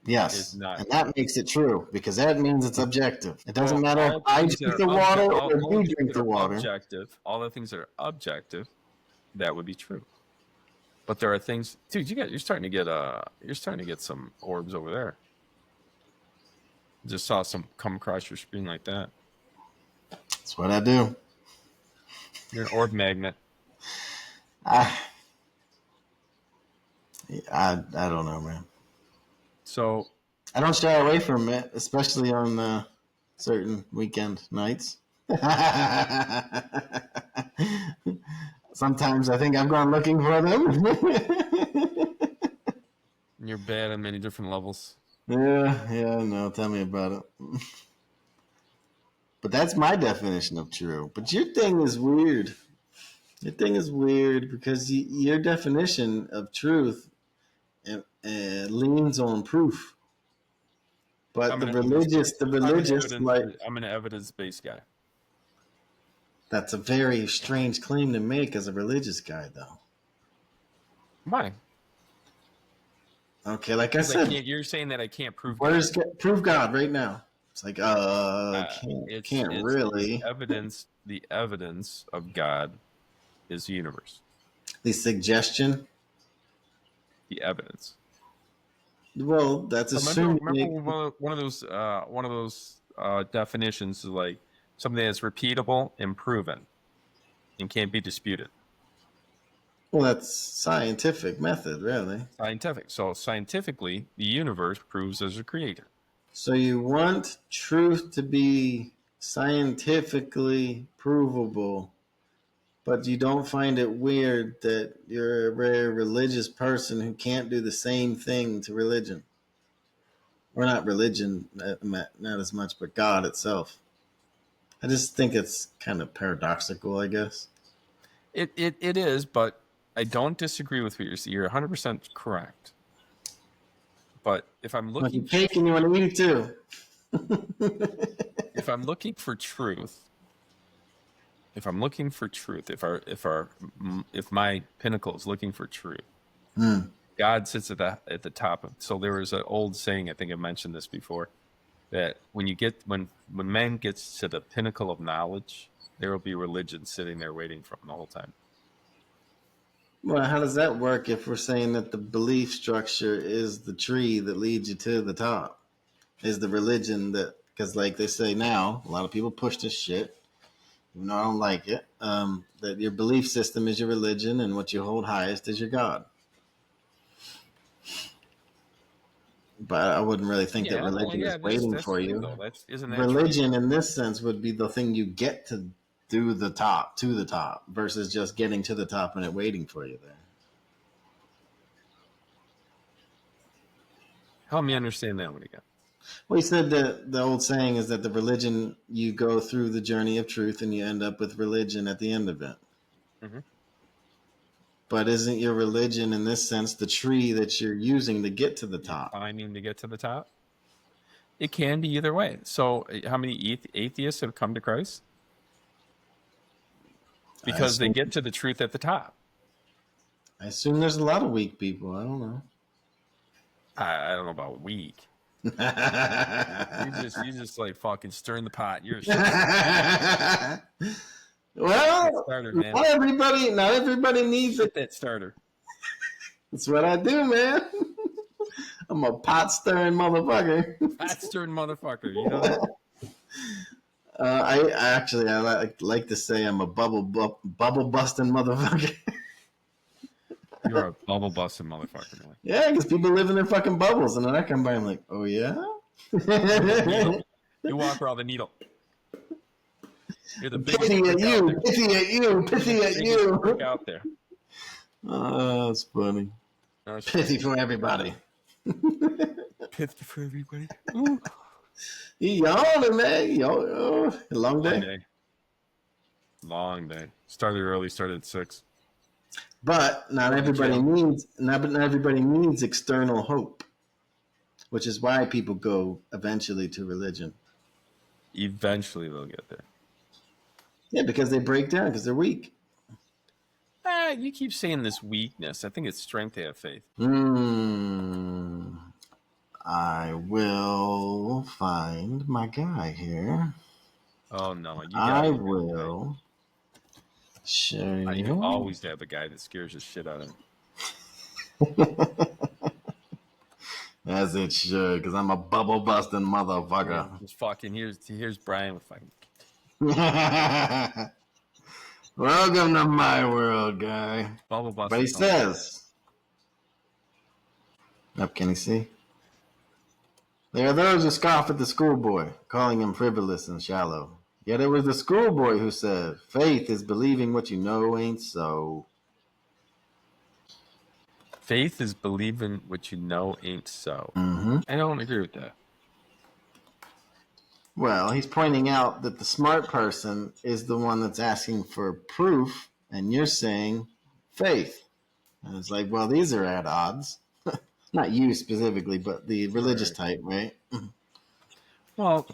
Yes, and that makes it true because that means it's objective. It doesn't matter if I drink the water or you drink the water. Objective, all the things that are objective, that would be true. But there are things, dude. You're starting to get some orbs over there. Just saw some come across your screen like that. That's what I do. You're an orb magnet. I don't know, man. So I don't shy away from it, especially on certain weekend nights. Sometimes I think I'm going looking for them. You're bad on many different levels. Yeah, no, tell me about it. But that's my definition of true. But your thing is weird. Your thing is weird because your definition of truth leans on proof. But the religious, I'm an evidence-based guy. That's a very strange claim to make as a religious guy, though. Why? Okay, like I said, you're saying that I can't prove. Prove God right now. It's like, can't really. The evidence of God is the universe. The suggestion. The evidence. Well, that's assuming. Remember one of those definitions is like something that's repeatable and proven and can't be disputed. Well, that's scientific method, really. Scientific. So scientifically, the universe proves there's a creator. So you want truth to be scientifically provable, but you don't find it weird that you're a very religious person who can't do the same thing to religion. Or not religion, not as much, but God itself. I just think it's kind of paradoxical, I guess. It is, but I don't disagree with what you're saying. You're 100% correct. But if I'm looking... cake and you want to eat it too. If I'm looking for truth... If my pinnacle is looking for truth, God sits at the top of. So there was an old saying, I think I mentioned this before, that when man gets to the pinnacle of knowledge, there will be religion sitting there waiting for him the whole time. Well, how does that work if we're saying that the belief structure is the tree that leads you to the top? Is the religion that, because like they say now, a lot of people push this shit. Even though I don't like it, that your belief system is your religion and what you hold highest is your God. But I wouldn't really think that religion is waiting for you. Religion in this sense would be the thing you get to do to the top, versus just getting to the top and it waiting for you there. Help me understand that one again. Well, he said that the old saying is that the religion, you go through the journey of truth and you end up with religion at the end of it. Mm-hmm. But isn't your religion, in this sense, the tree that you're using to get to the top? Finding to get to the top? It can be either way. So how many atheists have come to Christ? Because they get to the truth at the top. I assume there's a lot of weak people. I don't know. I don't know about weak. you just like fucking stirring the pot. You're a shit. Well, starter, man. Not everybody needs it. That starter. That's what I do, man. I'm a pot stirring motherfucker. Pot stirring motherfucker. You know that? I like to say I'm a bubble busting motherfucker. You're a bubble busting motherfucker, man. Yeah, because people live in their fucking bubbles, and then I come by and I'm like, oh yeah. You walk around the needle. You're the biggest pithy at you. Out there. Oh, that's funny. Pithy for everybody. Pizza for everybody. Ooh. You yawning, man. Long day. Long day. Started early. Started at 6. But not everybody needs external hope, which is why people go eventually to religion. Eventually, they'll get there. Yeah, because they break down because they're weak. You keep saying this weakness. I think it's strength to have faith. I will find my guy here. Oh no, I will show you. You always have a guy that scares the shit out of him. As it should, because I'm a bubble busting motherfucker. Just fucking here's Brian with fucking. Welcome to my world, guy. Bubble busting. But he says, "Up, can he see? There are those who scoff at the schoolboy, calling him frivolous and shallow. Yet it was the schoolboy who said, faith is believing what you know ain't so." Faith is believing what you know ain't so. Mm-hmm. I don't agree with that. Well, he's pointing out that the smart person is the one that's asking for proof, and you're saying faith. And it's like, well, these are at odds. Not you specifically, but the religious type, right? Well,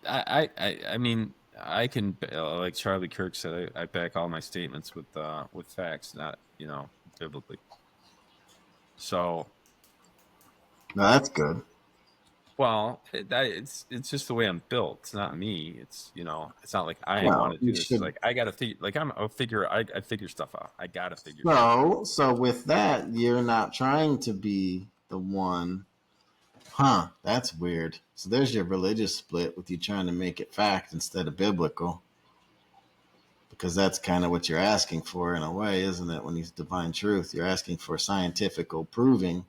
I mean, I can, like Charlie Kirk said, I back all my statements with facts, not biblically. So, No, that's good. Well, it's just the way I'm built. It's not me. It's it's not like I want to do this. It's like I gotta figure. Like I figure stuff out. I gotta figure. So with that, you're not trying to be the one. Huh? That's weird. So there's your religious split with you trying to make it fact instead of biblical. Because that's kind of what you're asking for in a way, isn't it? When you divine truth, you're asking for scientifical proving,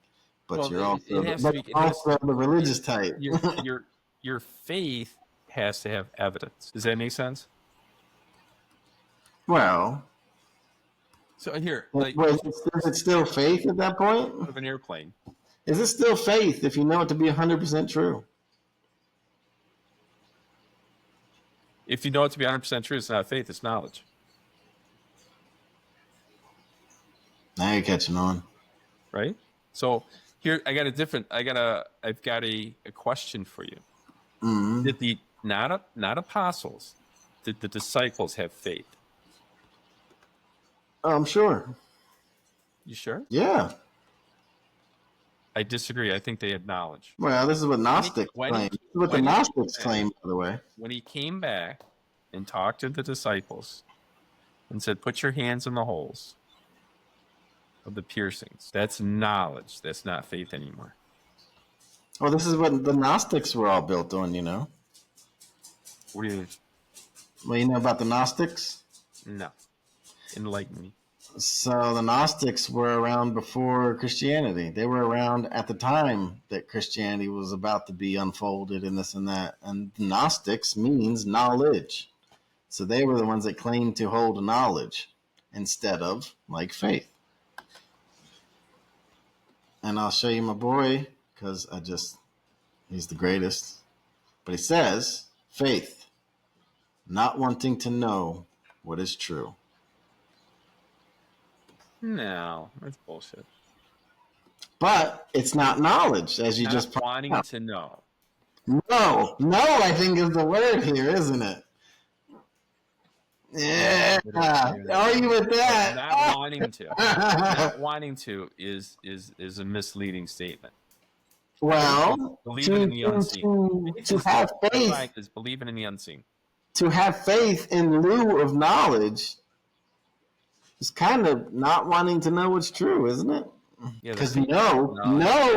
but you're also the religious type. Your faith has to have evidence. Does that make sense? Well, so here, is it still faith at that point? Of an airplane. Is it still faith if you know it to be 100% true? If you know it to be 100% true, it's not faith, it's knowledge. Now you're catching on. Right? So here I've got a question for you. Mm-hmm. Did the not apostles, did the disciples have faith? I'm sure. You sure? Yeah. I disagree. I think they had knowledge. Well, this is what Gnostics claim. This is what the Gnostics claim, by the way. When he came back and talked to the disciples and said, put your hands in the holes of the piercings. That's knowledge. That's not faith anymore. Well, this is what the Gnostics were all built on, What do you... Well, you know about the Gnostics? No. Enlighten me. So the Gnostics were around before Christianity. They were around at the time that Christianity was about to be unfolded and this and that. And Gnostics means knowledge. So they were the ones that claimed to hold knowledge instead of, like, faith. And I'll show you my boy because he's the greatest. But he says, faith, not wanting to know what is true. No, that's bullshit. But it's not knowledge, as you not just wanting out. To know. No, I think is the word here, isn't it? Yeah, argue with that. Not wanting to. Not wanting to is a misleading statement. Well, believing in the unseen. To have faith is believing in the unseen. To have faith in lieu of knowledge is kind of not wanting to know what's true, isn't it? Because no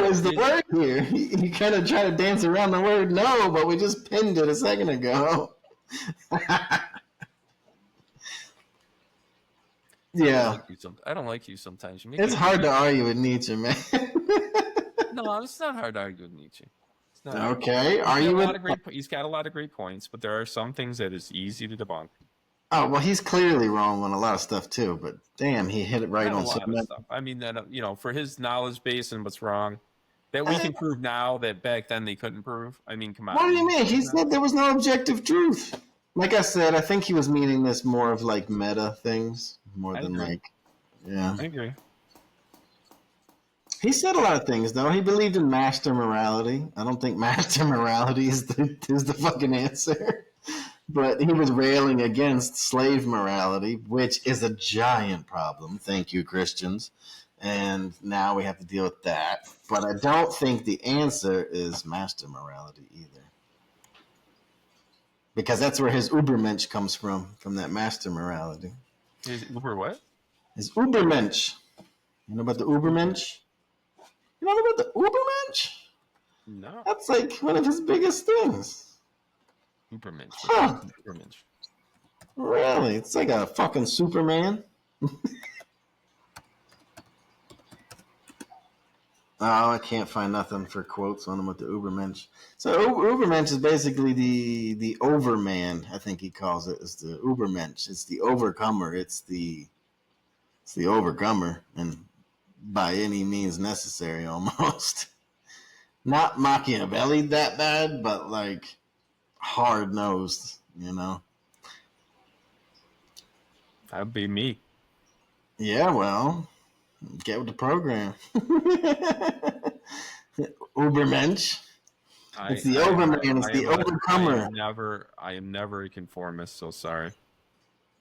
is the word here. You kind of try to dance around the word no, but we just pinned it a second ago. Yeah. I don't like you sometimes. It's hard to argue with Nietzsche, man. No, it's not hard to argue with Nietzsche. It's not okay. He's got a lot of great points, but there are some things that is easy to debunk. Oh, well, he's clearly wrong on a lot of stuff, too. But, damn, he hit it right on a lot of stuff. I mean, that for his knowledge base and what's wrong, that we can prove now that back then they couldn't prove. I mean, come on. What do you mean? He said there was no objective truth. Like I said, I think he was meaning this more of like meta things more than like, yeah. I agree. He said a lot of things though. He believed in master morality. I don't think master morality is the fucking answer. But he was railing against slave morality, which is a giant problem. Thank you, Christians. And now we have to deal with that. But I don't think the answer is master morality either. Because that's where his Ubermensch comes from that master morality. His Uber what? His Ubermensch. You know about the Ubermensch? You know about the Ubermensch? No. That's like one of his biggest things. Ubermensch. Huh. Ubermensch. Really? It's like a fucking Superman. Oh, I can't find nothing for quotes on him with the Ubermensch. So Ubermensch is basically the overman, I think he calls it. It's the Ubermensch. It's the overcomer. It's the overcomer, and by any means necessary, almost. Not Machiavelli that bad, but like hard nosed, you know. That'd be me. Yeah, well, get with the program. Ubermensch. It's the overman. It's the overcomer. I am never a conformist, so sorry.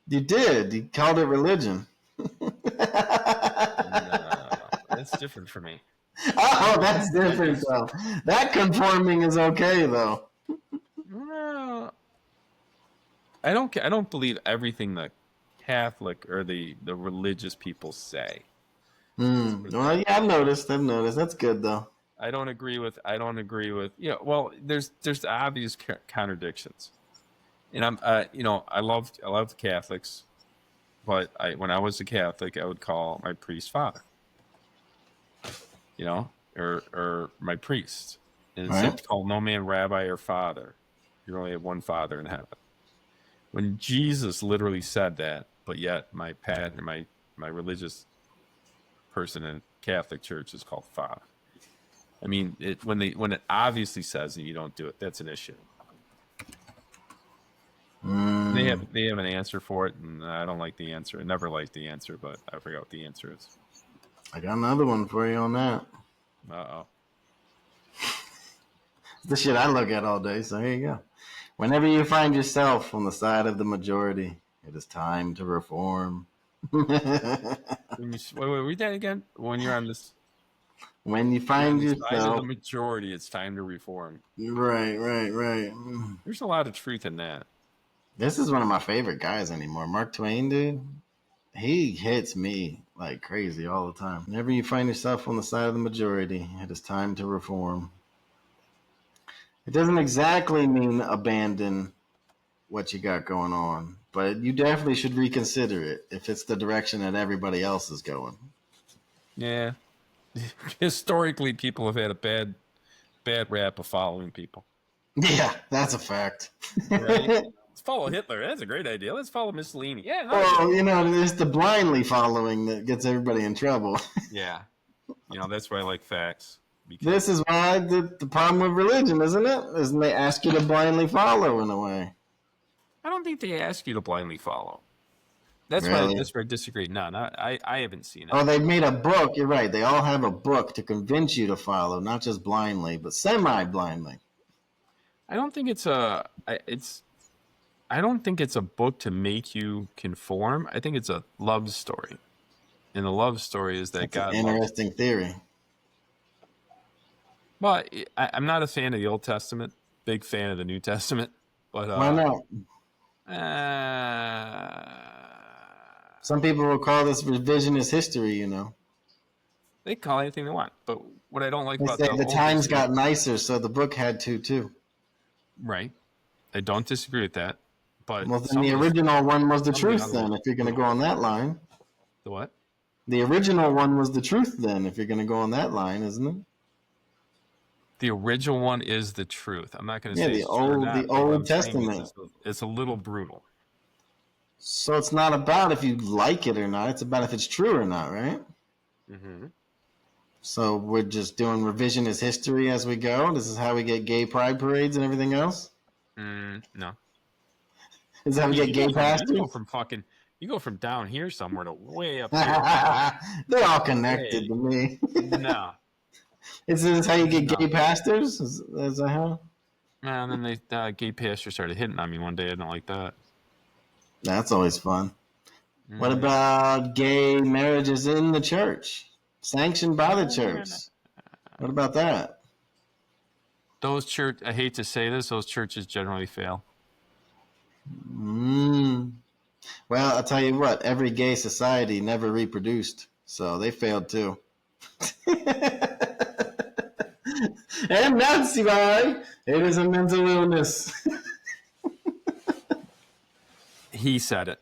You did. You called it religion. No, that's different for me. Oh, that's different, though. That conforming is okay, though. No, I don't believe everything the Catholic or the religious people say. Well, yeah, I've noticed. That's good, though. I don't agree with. Well, there's obvious contradictions, and I love the Catholics, but when I was a Catholic, I would call my priest father, or my priest, and instead to call no man rabbi or father. You only have one Father in heaven. When Jesus literally said that, but yet my religious person in Catholic Church is called Father. I mean, when it obviously says that you don't do it, that's an issue. They have an answer for it, and I don't like the answer. I never liked the answer, but I forgot what the answer is. I got another one for you on that. Uh-oh. The shit I look at all day, so here you go. Whenever you find yourself on the side of the majority, it is time to reform. Wait, read that again. When you're on this... When you find yourself... side of the majority, it's time to reform. Right. There's a lot of truth in that. This is one of my favorite guys anymore. Mark Twain, dude. He hits me like crazy all the time. Whenever you find yourself on the side of the majority, it is time to reform. It doesn't exactly mean abandon what you got going on, but you definitely should reconsider it if it's the direction that everybody else is going. Yeah. Historically, people have had a bad rap of following people. Yeah, that's a fact. Right? Let's follow Hitler. That's a great idea. Let's follow Mussolini. Yeah. Well, it's the blindly following that gets everybody in trouble. Yeah. That's why I like facts. This is why the problem with religion, isn't it? Isn't they ask you to blindly follow in a way? I don't think they ask you to blindly follow. That's why I disagree. No, I haven't seen it. Oh, they've made a book. You're right. They all have a book to convince you to follow, not just blindly, but semi-blindly. I don't think it's a book to make you conform. I think it's a love story, and the love story is that God. That's an interesting theory. Well, I'm not a fan of the Old Testament. Big fan of the New Testament. But why not? Some people will call this revisionist history. They call it anything they want. But what I don't like about the times got nicer, so the book had to too. Right. I don't disagree with that. But then the original one was the truth. Then, if you're going to go on that line, the what? The original one was the truth. Then, if you're going to go on that line, isn't it? The original one is the truth. I'm not going to say the Old Testament. It's a little brutal. So it's not about if you like it or not. It's about if it's true or not, right? Mm-hmm. So we're just doing revisionist history as we go. This is how we get gay pride parades and everything else. No. Is that how we get gay pastors? You go from down here somewhere to way up here. They're all connected to me. No. Is this how you get gay pastors? Is that how? And then the gay pastor started hitting on me one day. I didn't like that. That's always fun. What about gay marriages in the church? Sanctioned by the church. What about that? I hate to say this, those churches generally fail. Well, I'll tell you what, every gay society never reproduced, so they failed too. And that's why it is a mental illness. He said it.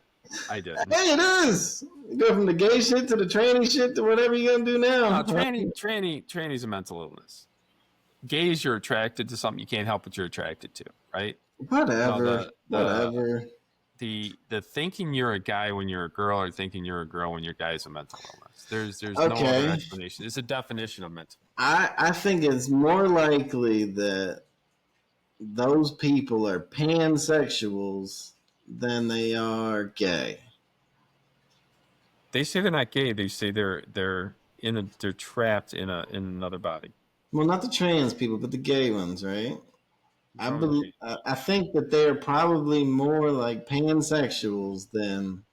I did. Hey, it is. You go from the gay shit to the tranny shit to whatever you're going to do now. Tranny's a mental illness. Gays, you're attracted to something you can't help what you're attracted to, right? Whatever. Whatever. The thinking you're a guy when you're a girl or thinking you're a girl when you're a guy is a mental illness. There's no other explanation. It's a definition of mental. I think it's more likely that those people are pansexuals than they are gay. They say they're not gay. They say they're trapped in another body. Well, not the trans people, but the gay ones, right? I think that they're probably more like pansexuals than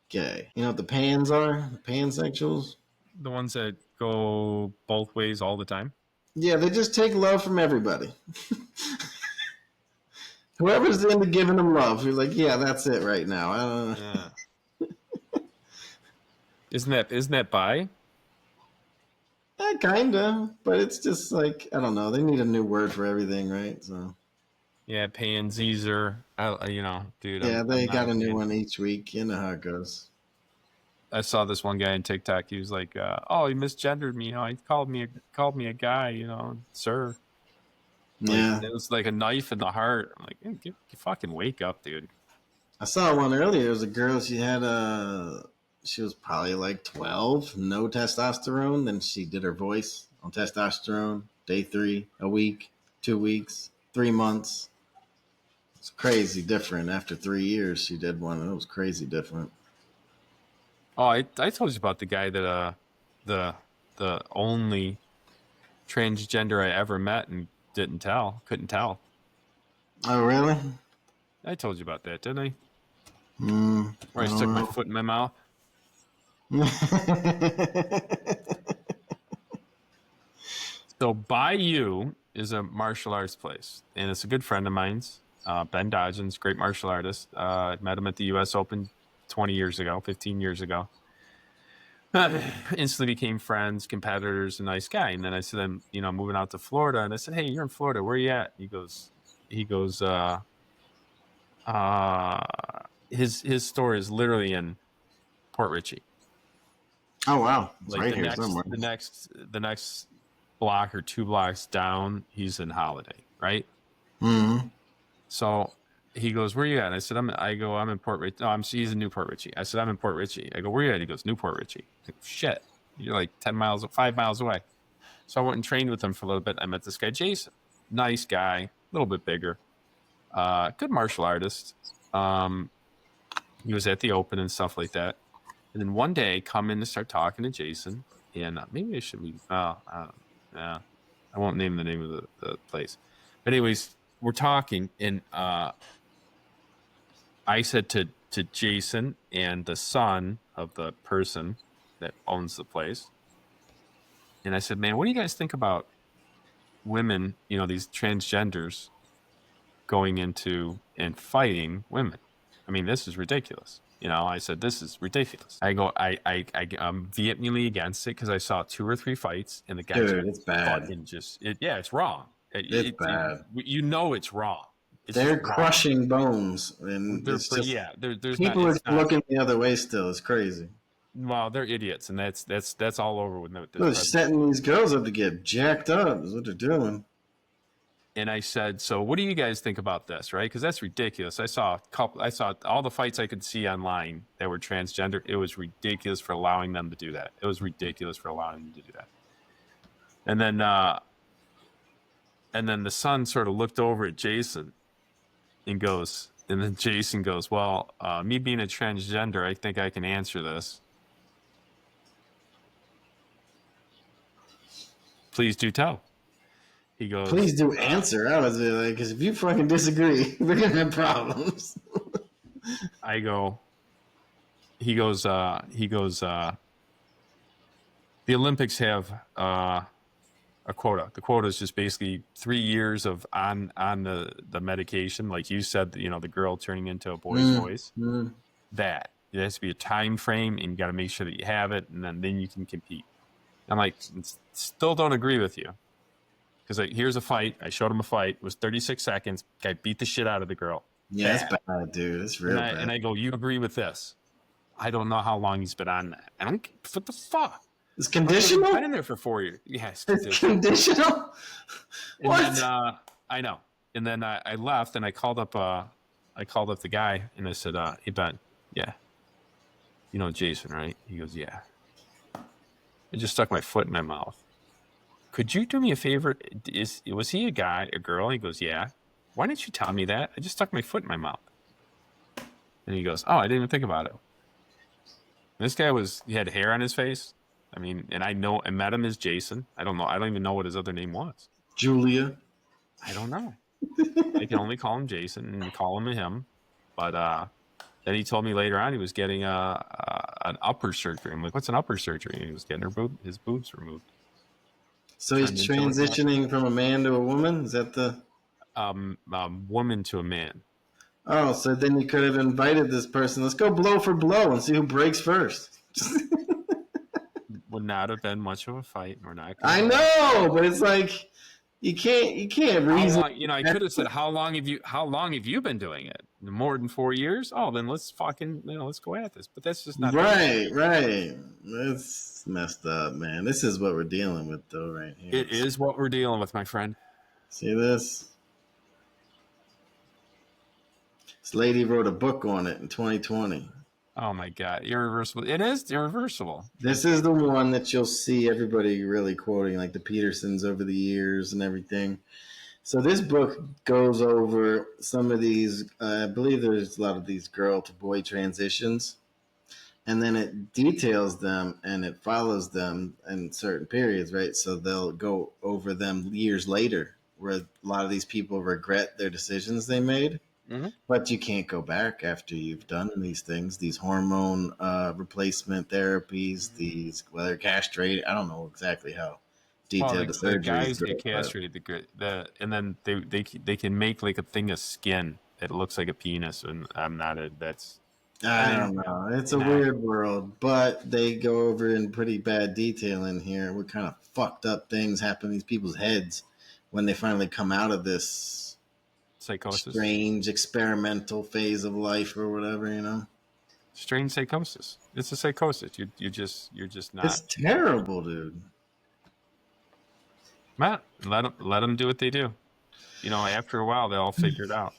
gay. You know what the pans are? The pansexuals? The ones that go both ways all the time? Yeah, they just take love from everybody. Whoever's into giving them love, you're like, yeah, that's it right now. I don't know. Yeah. Isn't that bi? Kinda, but it's just like, I don't know. They need a new word for everything, right? So. Yeah, pansies dude. Yeah, they got a new one each week. You know how it goes. I saw this one guy on TikTok. He was like, "Oh, he misgendered me. He called me a guy. Sir." Yeah, it was like a knife in the heart. I'm like, hey, fucking wake up, dude. I saw one earlier. It was a girl. She was probably like 12, no testosterone. Then she did her voice on testosterone. Day 3, a week, 2 weeks, 3 months. It's crazy different. After 3 years, she did one. And it was crazy different. Oh, I told you about the guy that the only transgender I ever met and couldn't tell. Oh, really? I told you about that, didn't I? Where I stuck my foot in my mouth. So Bayou is a martial arts place, and it's a good friend of mine's, Ben Dodgens, great martial artist. I met him at the U.S. Open 15 years ago. Instantly became friends, competitors, a nice guy. And then I said, I'm moving out to Florida. And I said, hey, you're in Florida. Where are you at? He goes, his store is literally in Port Richey. Oh, wow. It's like right here somewhere. The next block or 2 blocks down, he's in Holiday, right? Mm-hmm. So he goes, where are you at? And I said, I'm in Port Richey. No, he's in Newport Richey. I said, I'm in Port Richey. I go, where are you at? He goes, Newport Richey. I go, shit. You're like 5 miles away. So I went and trained with him for a little bit. I met this guy, Jason. Nice guy, a little bit bigger. Good martial artist. He was at the Open and stuff like that. And then one day, come in to start talking to Jason. And maybe I should be, I won't name the name of the place. But anyways, we're talking, and I said to Jason and the son of the person that owns the place, and I said, man, what do you guys think about women, these transgenders going into and fighting women? I mean, this is ridiculous. I said, this is ridiculous. I go, I'm vehemently against it because I saw 2 or 3 fights, and the guys it's bad. It's wrong. It's bad. It's wrong. They're crushing bones, and there's people are looking the other way still. It's crazy. Well, they're idiots, and that's all over with them. They're setting these girls up to get jacked up. Is what they're doing. And I said, so what do you guys think about this, right? Because that's ridiculous. I saw all the fights I could see online that were transgender. It was ridiculous for allowing them to do that. And then the son sort of looked over at Jason and then Jason goes, well, me being a transgender, I think I can answer this. Please do tell. He goes, please do answer. I was like, because if you fucking disagree, we're gonna have problems. I go, he goes, the Olympics have a quota. The quota is just basically 3 years of on the medication, like you said, the girl turning into a boy's voice. That it has to be a time frame, and you got to make sure that you have it, and then you can compete. I'm like, still don't agree with you, because here's a fight. I showed him a fight. It was 36 seconds. Guy beat the shit out of the girl. Yeah, that's bad, dude. It's real bad. And I go, you agree with this? I don't know how long he's been on that. I don't. What the fuck? It's conditional. I've been in there for 4 years. Yes, it's conditional. What? And then, I know. And then I left, and I called up the guy, and I said, "Hey Ben, yeah, you know Jason, right?" He goes, "Yeah." I just stuck my foot in my mouth. Could you do me a favor? Was he a guy, a girl? He goes, "Yeah." Why didn't you tell me that? I just stuck my foot in my mouth. And he goes, "Oh, I didn't even think about it." This guy he had hair on his face. I mean, and I met him as Jason. I don't know. I don't even know what his other name was. Julia. I don't know. I can only call him Jason and call him him. But then he told me later on he was getting an upper surgery. I'm like, what's an upper surgery? And he was getting his boobs removed. So he's transitioning from a man to a woman? Is that the... woman to a man. Oh, so then you could have invited this person. Let's go blow for blow and see who breaks first. Would not have been much of a fight. We're not. I know, but it's like you can't reason. I could have said, how long have you been doing it? More than 4 years? Oh, then let's go at this. But that's just not right. That's messed up, man. This is what we're dealing with, though, right here. It is what we're dealing with, my friend. See this? This lady wrote a book on it in 2020. Oh my God, irreversible! It is irreversible. This is the one that you'll see everybody really quoting, like the Petersons over the years and everything. So this book goes over some of these. I believe there's a lot of these girl to boy transitions, and then it details them and it follows them in certain periods, right? So they'll go over them years later, where a lot of these people regret their decisions they made. Mm-hmm. But you can't go back after you've done these things, these hormone replacement therapies, these whether castrated. I don't know exactly how detailed the surgery. The guys get castrated, and then they can make like a thing of skin that looks like a penis, and I don't know. It's a weird world, but they go over in pretty bad detail in here what kind of fucked up things happen in these people's heads when they finally come out of this psychosis, strange experimental phase of life or whatever, strange psychosis. It's a psychosis. You're just not. It's terrible, dude. Matt, let them do what they do. After a while, they'll all figure it out.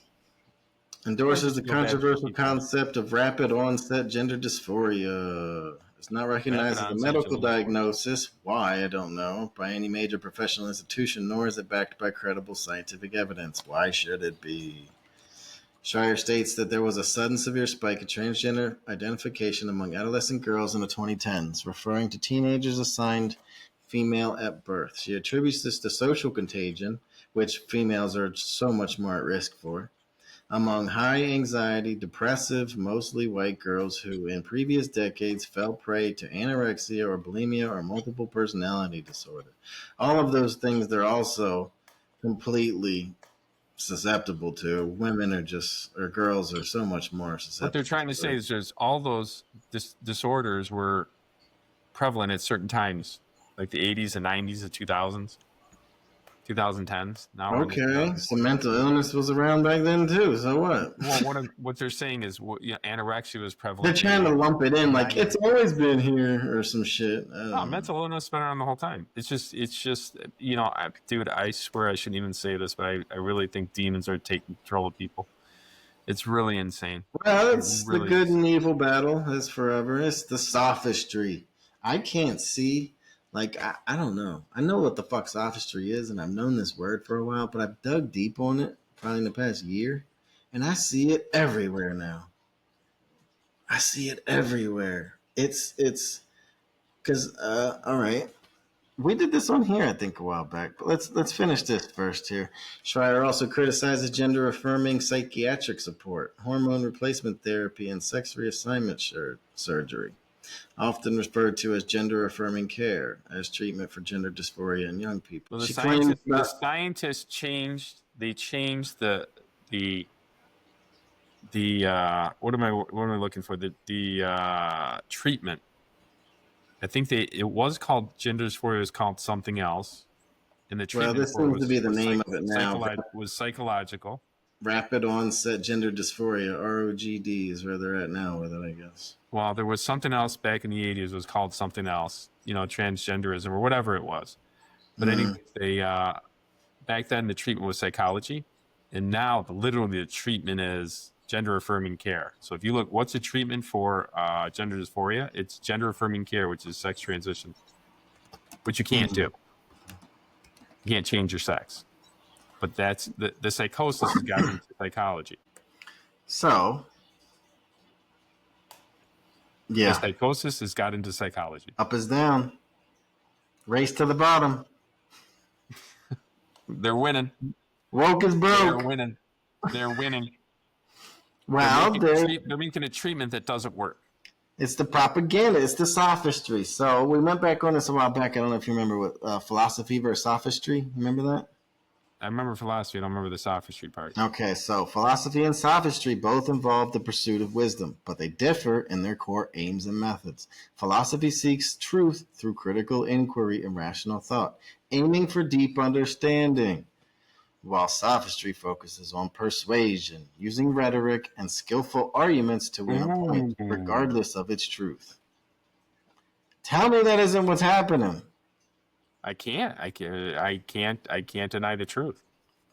Endorses the controversial concept of rapid onset gender dysphoria. It's not recognized as a medical diagnosis. Why, I don't know, by any major professional institution, nor is it backed by credible scientific evidence. Why should it be? Shire states that there was a sudden severe spike in transgender identification among adolescent girls in the 2010s, referring to teenagers assigned female at birth. She attributes this to social contagion, which females are so much more at risk for, among high anxiety, depressive, mostly white girls who in previous decades fell prey to anorexia or bulimia or multiple personality disorder. All of those things they're also completely susceptible to. Women or girls are so much more susceptible. What they're trying to say is there's all those disorders were prevalent at certain times, like the 80s and 90s, the 2000s. 2010s. Now okay, so mental illness was around back then too. So what? Well, what they're saying is, anorexia was prevalent. They're trying to lump it in like it's always been here or some shit. No, mental illness has been around the whole time. It's just, dude. I swear I shouldn't even say this, but I really think demons are taking control of people. It's really insane. Well, it's really the good and evil battle is forever. It's the sophistry. I can't see Like, I don't know. I know what the fuck sophistry is, and I've known this word for a while, but I've dug deep on it probably in the past year, and I see it everywhere now. I see it everywhere. It's because all right, we did this on here I think a while back, but let's finish this first here. Schreier also criticizes gender affirming psychiatric support, hormone replacement therapy, and sex reassignment surgery, often referred to as gender affirming care, as treatment for gender dysphoria in young people. Well, She claims the scientists changed. They changed the what am I looking for? The treatment. I think it was called gender dysphoria. It was called something else, and the treatment this seems to be the name of it now. Was psychological. Rapid onset gender dysphoria, ROGD, is where they're at now with it, I guess. Well, there was something else back in the 80s. It was called something else, transgenderism or whatever it was. But anyway, they back then the treatment was psychology, and now literally the treatment is gender affirming care. So if you look, what's the treatment for gender dysphoria? It's gender affirming care, which is sex transition, which you can't do. You can't change your sex. But that's the psychosis has gotten into psychology. So, yeah. The psychosis has got into psychology. Up is down. Race to the bottom. They're winning. Woke is broke. They're winning. They're winning. Well, they're making a treatment that doesn't work. It's the propaganda. It's the sophistry. So we went back on this a while back. I don't know if you remember what philosophy versus sophistry. Remember that? I remember philosophy. I don't remember the sophistry part. Okay, so philosophy and sophistry both involve the pursuit of wisdom, but they differ in their core aims and methods. Philosophy seeks truth through critical inquiry and rational thought, aiming for deep understanding, while sophistry focuses on persuasion, using rhetoric and skillful arguments to win a point, regardless of its truth. Tell me that isn't what's happening. I can't deny the truth.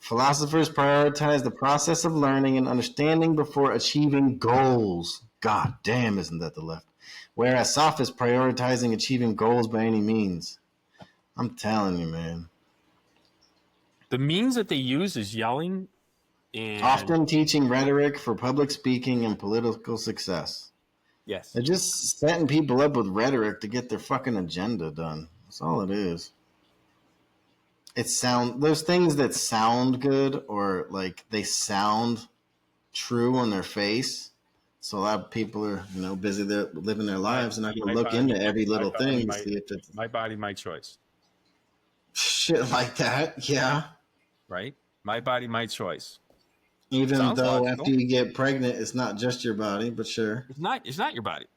Philosophers prioritize the process of learning and understanding before achieving goals. God damn, isn't that the left? Whereas sophists prioritizing achieving goals by any means. I'm telling you, man. The means that they use is yelling and often teaching rhetoric for public speaking and political success. Yes. They're just setting people up with rhetoric to get their fucking agenda done. That's all it is. Those things that sound good or like they sound true on their face. So a lot of people are, busy living their lives and not going to look into every little thing to see if it's my body, my choice. Shit like that, yeah. Right? My body, my choice. Even sounds though logical. After you get pregnant, it's not just your body, but sure. It's not your body.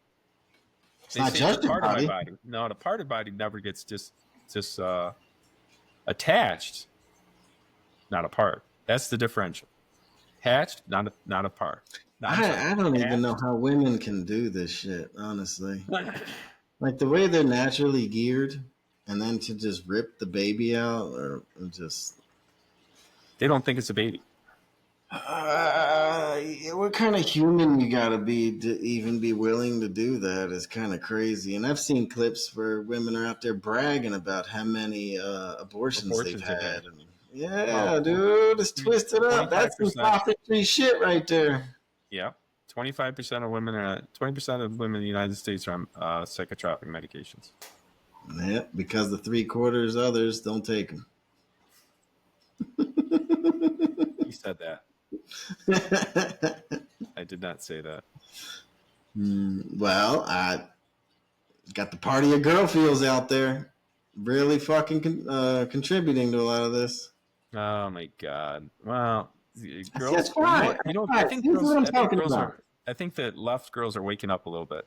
It's not just your body. Of my body. No, the part of the body never gets just attached, not a part. That's the differential. Attached, not a part. I don't even know how women can do this shit, honestly. Like the way they're naturally geared, and then to just rip the baby out, or just... They don't think it's a baby. What kind of human you gotta be to even be willing to do that is kind of crazy. And I've seen clips where women are out there bragging about how many abortions they've had. Dude, it's twisted up. That's some sophistry shit right there. Yeah, 20% of women in the United States are on psychotropic medications. Yeah, because the 3/4 others don't take them. You said that. I did not say that. Well, I got the party of girl feels out there, really fucking contributing to a lot of this. Oh my god! Well, girls. That's right. I think that left girls are waking up a little bit.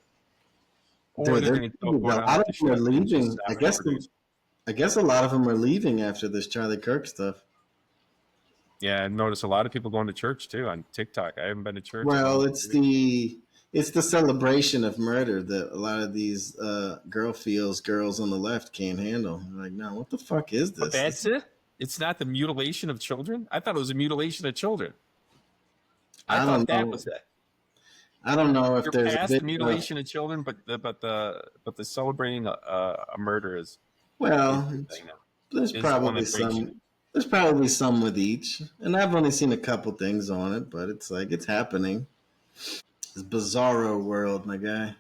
Dude, a lot of them are leaving. I guess a lot of them are leaving after this Charlie Kirk stuff. Yeah, I noticed a lot of people going to church too on TikTok. I haven't been to church. Well, it's the celebration of murder that a lot of these girls on the left can't handle. They're like, no, what the fuck is this? But that's it? It's not the mutilation of children? I thought it was a mutilation of children. I thought that was it. I don't know if there's past the mutilation of children, but the celebrating a murder is is Well, the thing now. there's Is the one probably that breaks you. some. There's probably some with each, and I've only seen a couple things on it, but it's like it's happening. It's bizarro world, my guy.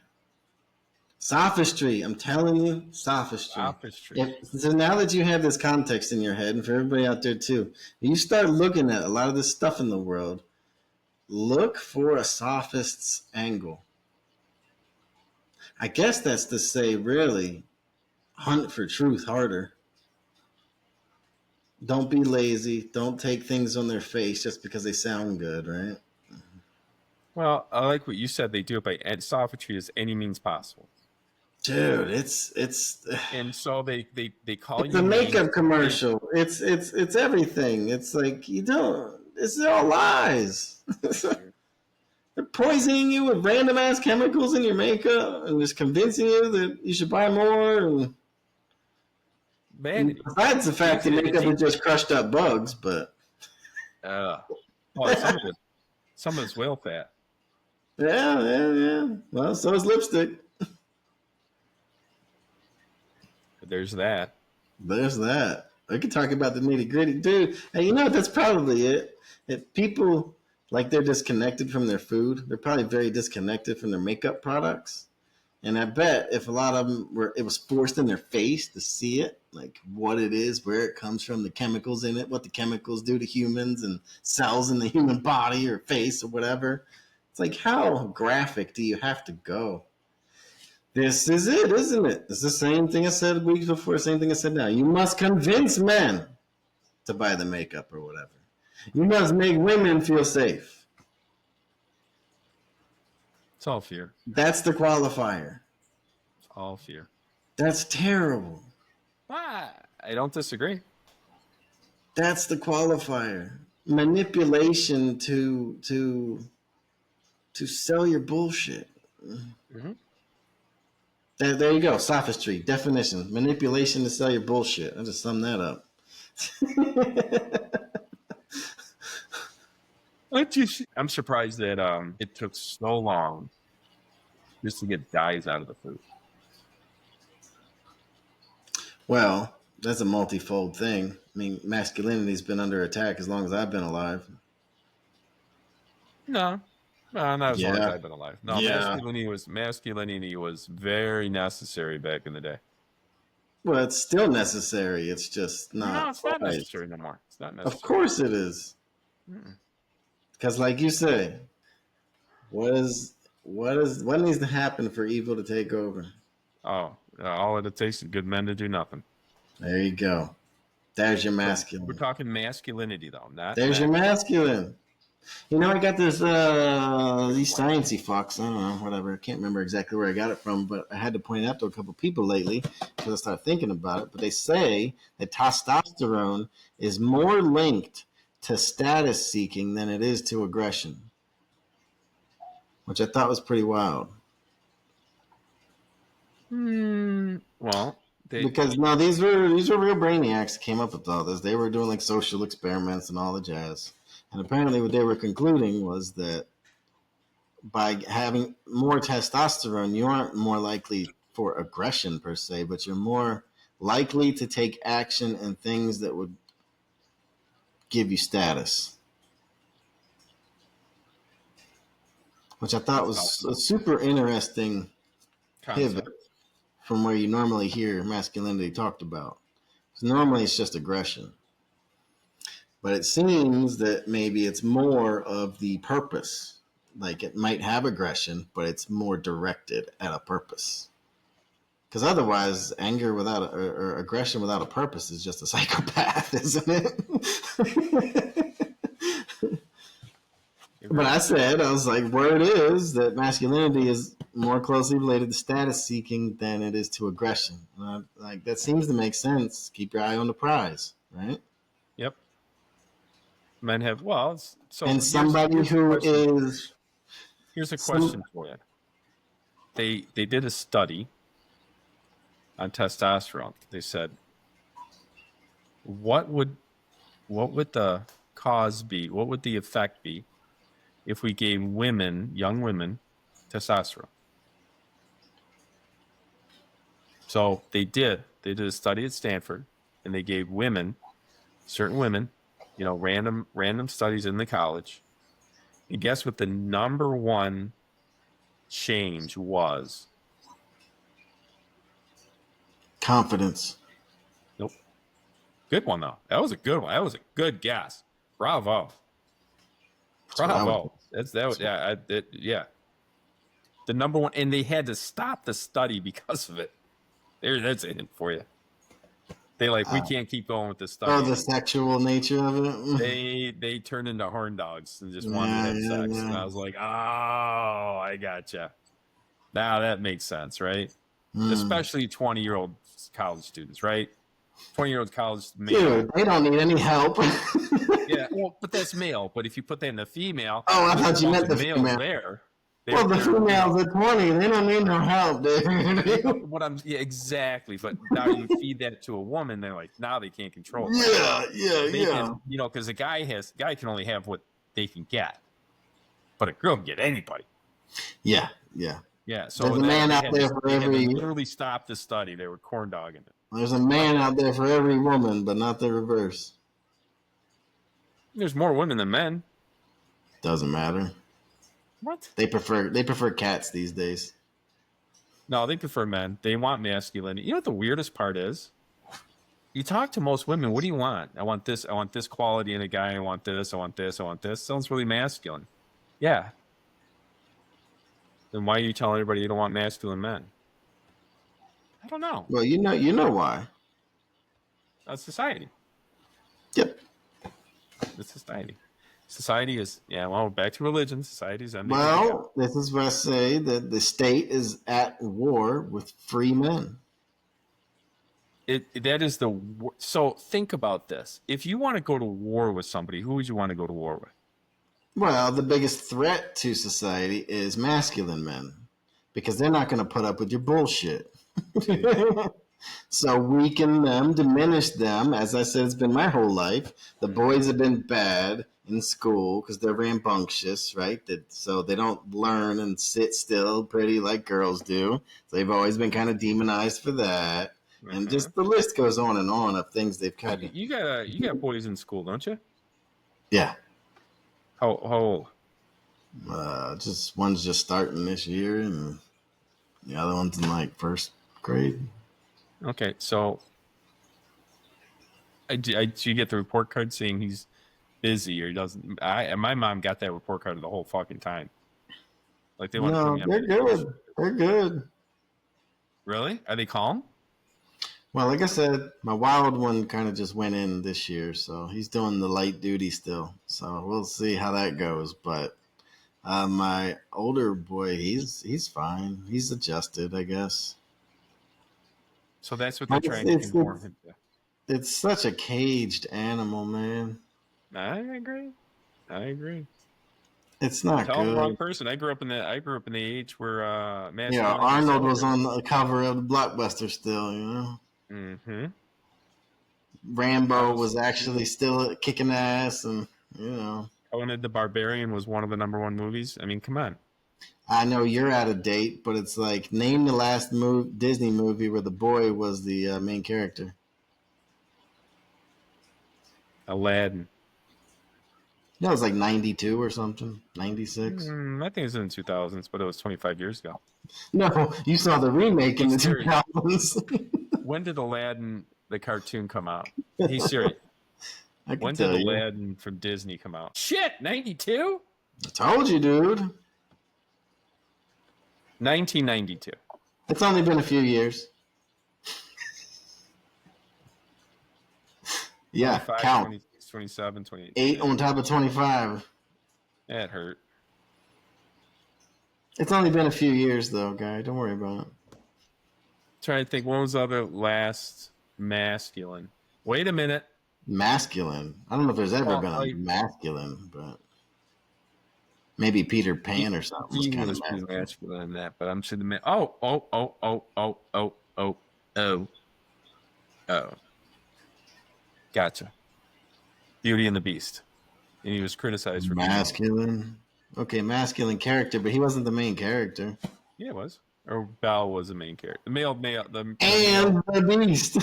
Sophistry, I'm telling you, sophistry. Sophistry. So now that you have this context in your head, and for everybody out there too, you start looking at a lot of this stuff in the world. Look for a sophist's angle. I guess that's to say, really, hunt for truth harder. Don't be lazy. Don't take things on their face just because they sound good, right? Well, I like what you said. They do it by sophistry as any means possible. Dude, it's And so they call it's you a names. makeup commercial. It's everything. It's like you don't. It's all lies. They're poisoning you with random ass chemicals in your makeup and just convincing you that you should buy more. And Vanity. besides the fact that makeup is just crushed up bugs, but well, some of it's whale fat. yeah. Well, so is lipstick. There's that. There's that. We can talk about the nitty gritty, dude. And you know what? That's probably it. If people like they're disconnected from their food, they're probably very disconnected from their makeup products. And I bet if a lot of them were, it was forced in their face to see it, like what it is, where it comes from, the chemicals in it, what the chemicals do to humans and cells in the human body or face or whatever. It's like, how graphic do you have to go? This is it, isn't it? It's the same thing I said weeks before, same thing I said now. You must convince men to buy the makeup or whatever. You must make women feel safe. It's all fear. That's the qualifier. It's all fear. That's terrible. I don't disagree. That's the qualifier. Manipulation to sell your bullshit. Mm-hmm. There you go. Sophistry. Definition. Manipulation to sell your bullshit. I'll just sum that up. I'm surprised that it took so long just to get dyes out of the food. Well, that's a multifold thing. I mean, masculinity's been under attack as long as I've been alive. No, not as long as Yeah. I've been alive. No, Yeah. masculinity was very necessary back in the day. Well, it's still necessary. It's just not. No, it's not right. necessary no more. It's not necessary. Of course it is. Because, like you say, what needs to happen for evil to take over? Oh, all it takes is good men to do nothing. There you go. There's your masculine. We're talking masculinity, though. Not There's your masculine. You know, I got this, these sciencey fucks, I don't know, whatever. I can't remember exactly where I got it from, but I had to point it out to a couple people lately because I started thinking about it. But they say that testosterone is more linked to status seeking than it is to aggression, which I thought was pretty wild. Well, because no, these were real brainiacs that came up with all this. They were doing like social experiments and all the jazz. And apparently what they were concluding was that by having more testosterone, you aren't more likely for aggression per se, but you're more likely to take action in things that would give you status. Which I thought was a super interesting pivot from where you normally hear masculinity talked about. Because normally it's just aggression. But it seems that maybe it's more of the purpose. Like it might have aggression, but it's more directed at a purpose. Because otherwise, anger without or aggression without a purpose is just a psychopath, isn't it? But I was like, word is that masculinity is more closely related to status seeking than it is to aggression. Like that seems to make sense. Keep your eye on the prize, right? Yep. Men have and somebody who is. Here's a question for you. They did a study on testosterone. They said, what would the cause be? What would the effect be if we gave young women, testosterone? So they did a study at Stanford, and they gave certain women, random studies in the college. And guess what the number one change was? Confidence. Nope. Good one though. That was a good one. That was a good guess. Bravo. Bravo. Yeah. The number one, and they had to stop the study because of it. That's a hint for you. They we can't keep going with this study. Oh, the sexual nature of it. They turned into horn dogs and just wanted to have sex. Yeah. And I was like, oh, I gotcha. Now that makes sense, right? Especially 20-year-old college students, right? 20-year-old college male. Dude, they don't need any help. Yeah, well, but that's male. But if you put that in a female, I thought you meant the males female. there. The females at 20, they don't need no help, dude. Exactly. But now you feed that to a woman, they're like, now they can't control it. Yeah. Because a guy can only have what they can get, but a girl can get anybody. Yeah. So there's a man out there for every. They literally stopped the study. They were corn dogging it. There's a man out there for every woman, but not the reverse. There's more women than men. Doesn't matter. What? They prefer cats these days. No, they prefer men. They want masculinity. You know what the weirdest part is? You talk to most women, what do you want? I want this quality in a guy, I want this. Sounds really masculine. Yeah. Then why are you telling everybody you don't want masculine men? I don't know. Well, you know why. That's society. Yep. It's society. Society is, back to religion. Society is ending. Well, this is where I say that the state is at war with free men. So think about this. If you want to go to war with somebody, who would you want to go to war with? Well, the biggest threat to society is masculine men because they're not going to put up with your bullshit. So weaken them, diminish them. As I said, it's been my whole life. The boys have been bad in school because they're rambunctious, right? So they don't learn and sit still pretty like girls do. So they've always been kind of demonized for that. And just the list goes on and on of things they've kind of. You got boys in school, don't you? Yeah. How old? One's just starting this year, and the other one's in like first grade. Okay, so do you get the report card saying he's busy or he doesn't? My mom got that report card the whole fucking time. Like they want to put me on. They're good. They're good. Really? Are they calm? Well, like I said, my wild one kind of just went in this year, so he's doing the light duty still. So we'll see how that goes. But my older boy, he's fine. He's adjusted, I guess. So that's what they're trying to inform him to. It's such a caged animal, man. I agree. It's not Tell good. the wrong person. I grew up in the age where Arnold was on the cover of the Blockbuster still, you know. Mm-hmm. Rambo was actually still kicking ass, and Conan the Barbarian was one of the number one movies. I mean, come on. I know you're out of date, but it's like name the last Disney movie where the boy was the main character. Aladdin. That was like 92 or something, 96. I think it was in the 2000s, but it was 25 years ago. No, you saw the remake in the 2000s. When did Aladdin, the cartoon, come out? He's serious. When did Aladdin from Disney come out? Shit, 92? I told you, dude. 1992. It's only been a few years. Yeah, count. 26, 27, 28. 8 on top of 25. That hurt. It's only been a few years, though, guy. Don't worry about it. Trying to think, when was the other last masculine? Wait a minute. Masculine? I don't know if there's ever been a masculine, but maybe Peter Pan or something was kind of masculine than that. But I'm sure the man. Oh. Gotcha. Beauty and the Beast, and he was criticized for masculine. Okay, masculine character, but he wasn't the main character. Yeah, it was. Or Belle was the main character. The male, And the Beast.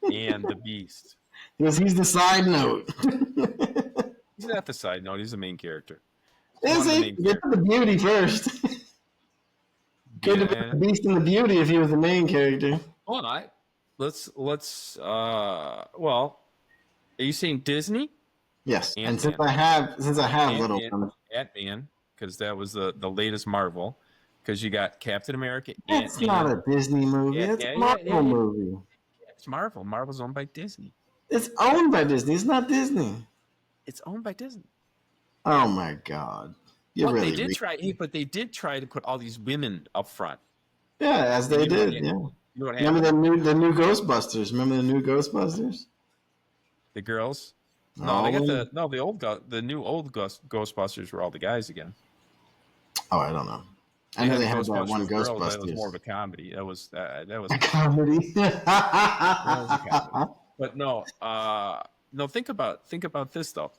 and the Beast. Because he's the side note. He's not the side note. He's the main character. Is he? Get to the beauty first. Could have been the Beast and the Beauty if he was the main character. Hold on. Let's well, are you saying Disney? Yes. Ant-Man. And since I have little ones. Ant-Man, because that was the latest Marvel. Because you got Captain America. That's Ant-Man. not a Disney movie. It's a Marvel movie. It's Marvel. Marvel's owned by Disney. It's owned by Disney. It's not Disney. It's owned by Disney. Oh my God. But they did try to put all these women up front. Yeah, as they did. Yeah. You know remember the new Ghostbusters? Remember the new Ghostbusters? The girls? No, they got the new old Ghostbusters were all the guys again. Oh, I don't know. I know they had that one Ghostbusters. That was more of a comedy. That was a comedy. That was a comedy. But no, think about this though.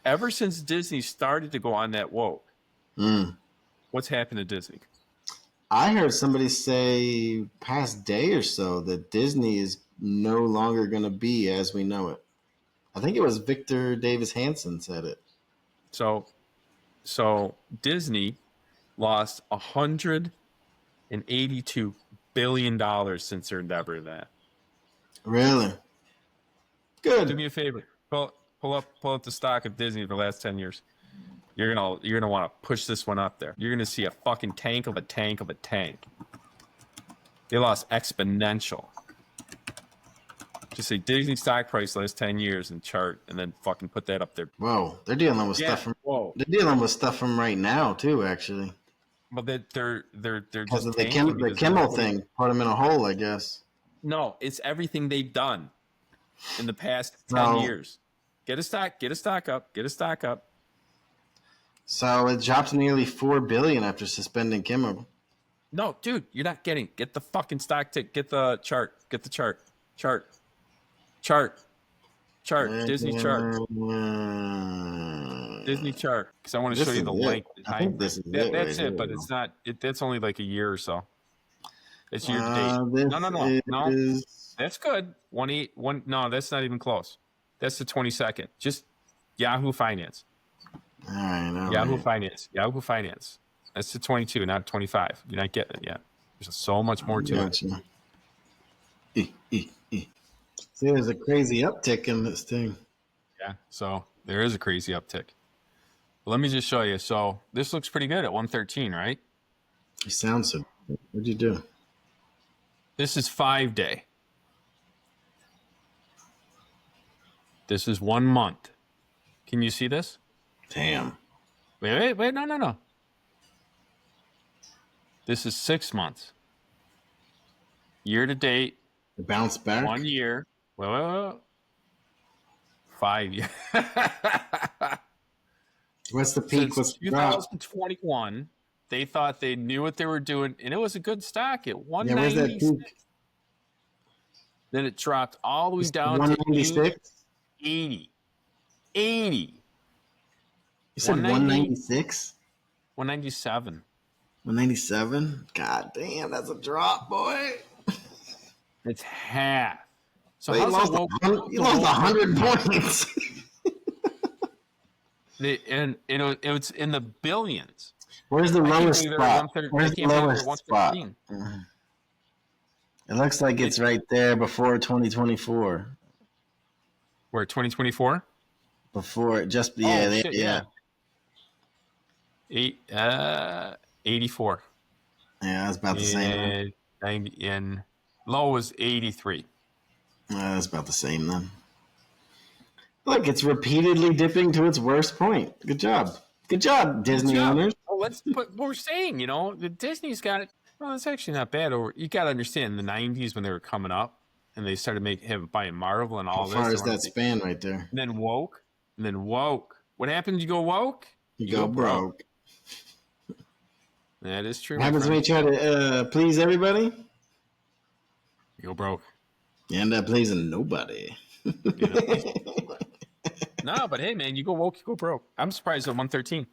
Ever since Disney started to go on that woke, what's happened to Disney? I heard somebody say past day or so that Disney is no longer going to be as we know it. I think it was Victor Davis Hanson said it. So Disney lost $182 billion since their endeavor to that. Really? Good. Do me a favor. Pull up the stock of Disney for the last 10 years. You're gonna want to push this one up there. You're gonna see a fucking tank of a tank of a tank. They lost exponential. Just say Disney stock price last 10 years and chart, and then fucking put that up there. Whoa, they're dealing with stuff from. Whoa, they're dealing with stuff from right now too, actually. But they're because of the Kimmel thing put them in a hole, I guess. No, it's everything they've done in the past 10 years. Get a stock up. So it dropped nearly $4 billion after suspending Kimmel. No, dude, you're not getting. Get the fucking stock tick. Get the chart. Disney chart. Disney chart. Because I want to show you the link. That's it, but it's not. That's only like a year or so. It's year to date. No. That's good. 181. No, that's not even close. That's the 22nd. Just Yahoo Finance. All right. Yahoo Finance. That's the 22, not 25. You're not getting it yet. There's so much more to it. See, there's a crazy uptick in this thing. Yeah, so there is a crazy uptick. But let me just show you. So this looks pretty good at 113, right? You sound so good. What'd you do? This is 5-day. This is 1 month. Can you see this? Damn. Wait, no. This is 6 months. Year to date. It bounced back? 1 year. Wait. 5 years. What's the peak? Since 2021, they thought they knew what they were doing, and it was a good stock at 196. Where's that peak? Then it dropped all the way down 196? to 80. You said 196? 197. 197? God damn, that's a drop, boy. It's half. So you lost 100 points. and it's in the billions. Where's the lowest spot? Where's the lowest spot? It looks like it's right there before 2024. Where, 2024? Before, just, yeah. 84. Yeah, that's about the same. 90, and low was 83. That's about the same then. Look, it's repeatedly dipping to its worst point. Good job, Disney owners. Well, that's what we're saying. The Disney's got it. Well, it's actually not bad. You got to understand, in the 90s when they were coming up, and they started buying Marvel and all this. How far is that span right there? And then woke. What happens? You go woke. You go broke. That is true. What happens when you try to please everybody? You go broke. You end up pleasing nobody. No, but hey, man, you go woke, you go broke. I'm surprised at 113.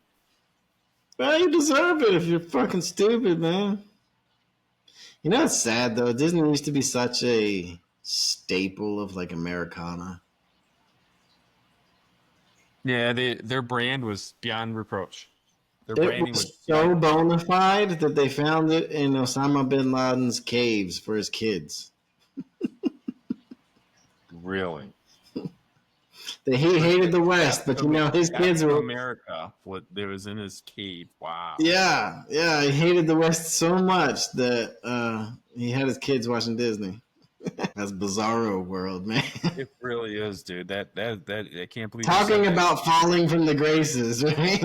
Well, you deserve it if you're fucking stupid, man. You know, it's sad though. Disney used to be such a staple of like Americana. Yeah, their brand was beyond reproach. Their It branding was was so beyond reproach. bona fide that they found it in Osama bin Laden's caves for his kids. Really. He hated the West, but you know his kids Captain were. America, what there was in his cave. Wow. Yeah, he hated the West so much that he had his kids watching Disney. That's bizarro world, man. It really is, dude. That I can't believe you said Talking that. about falling from the graces, right?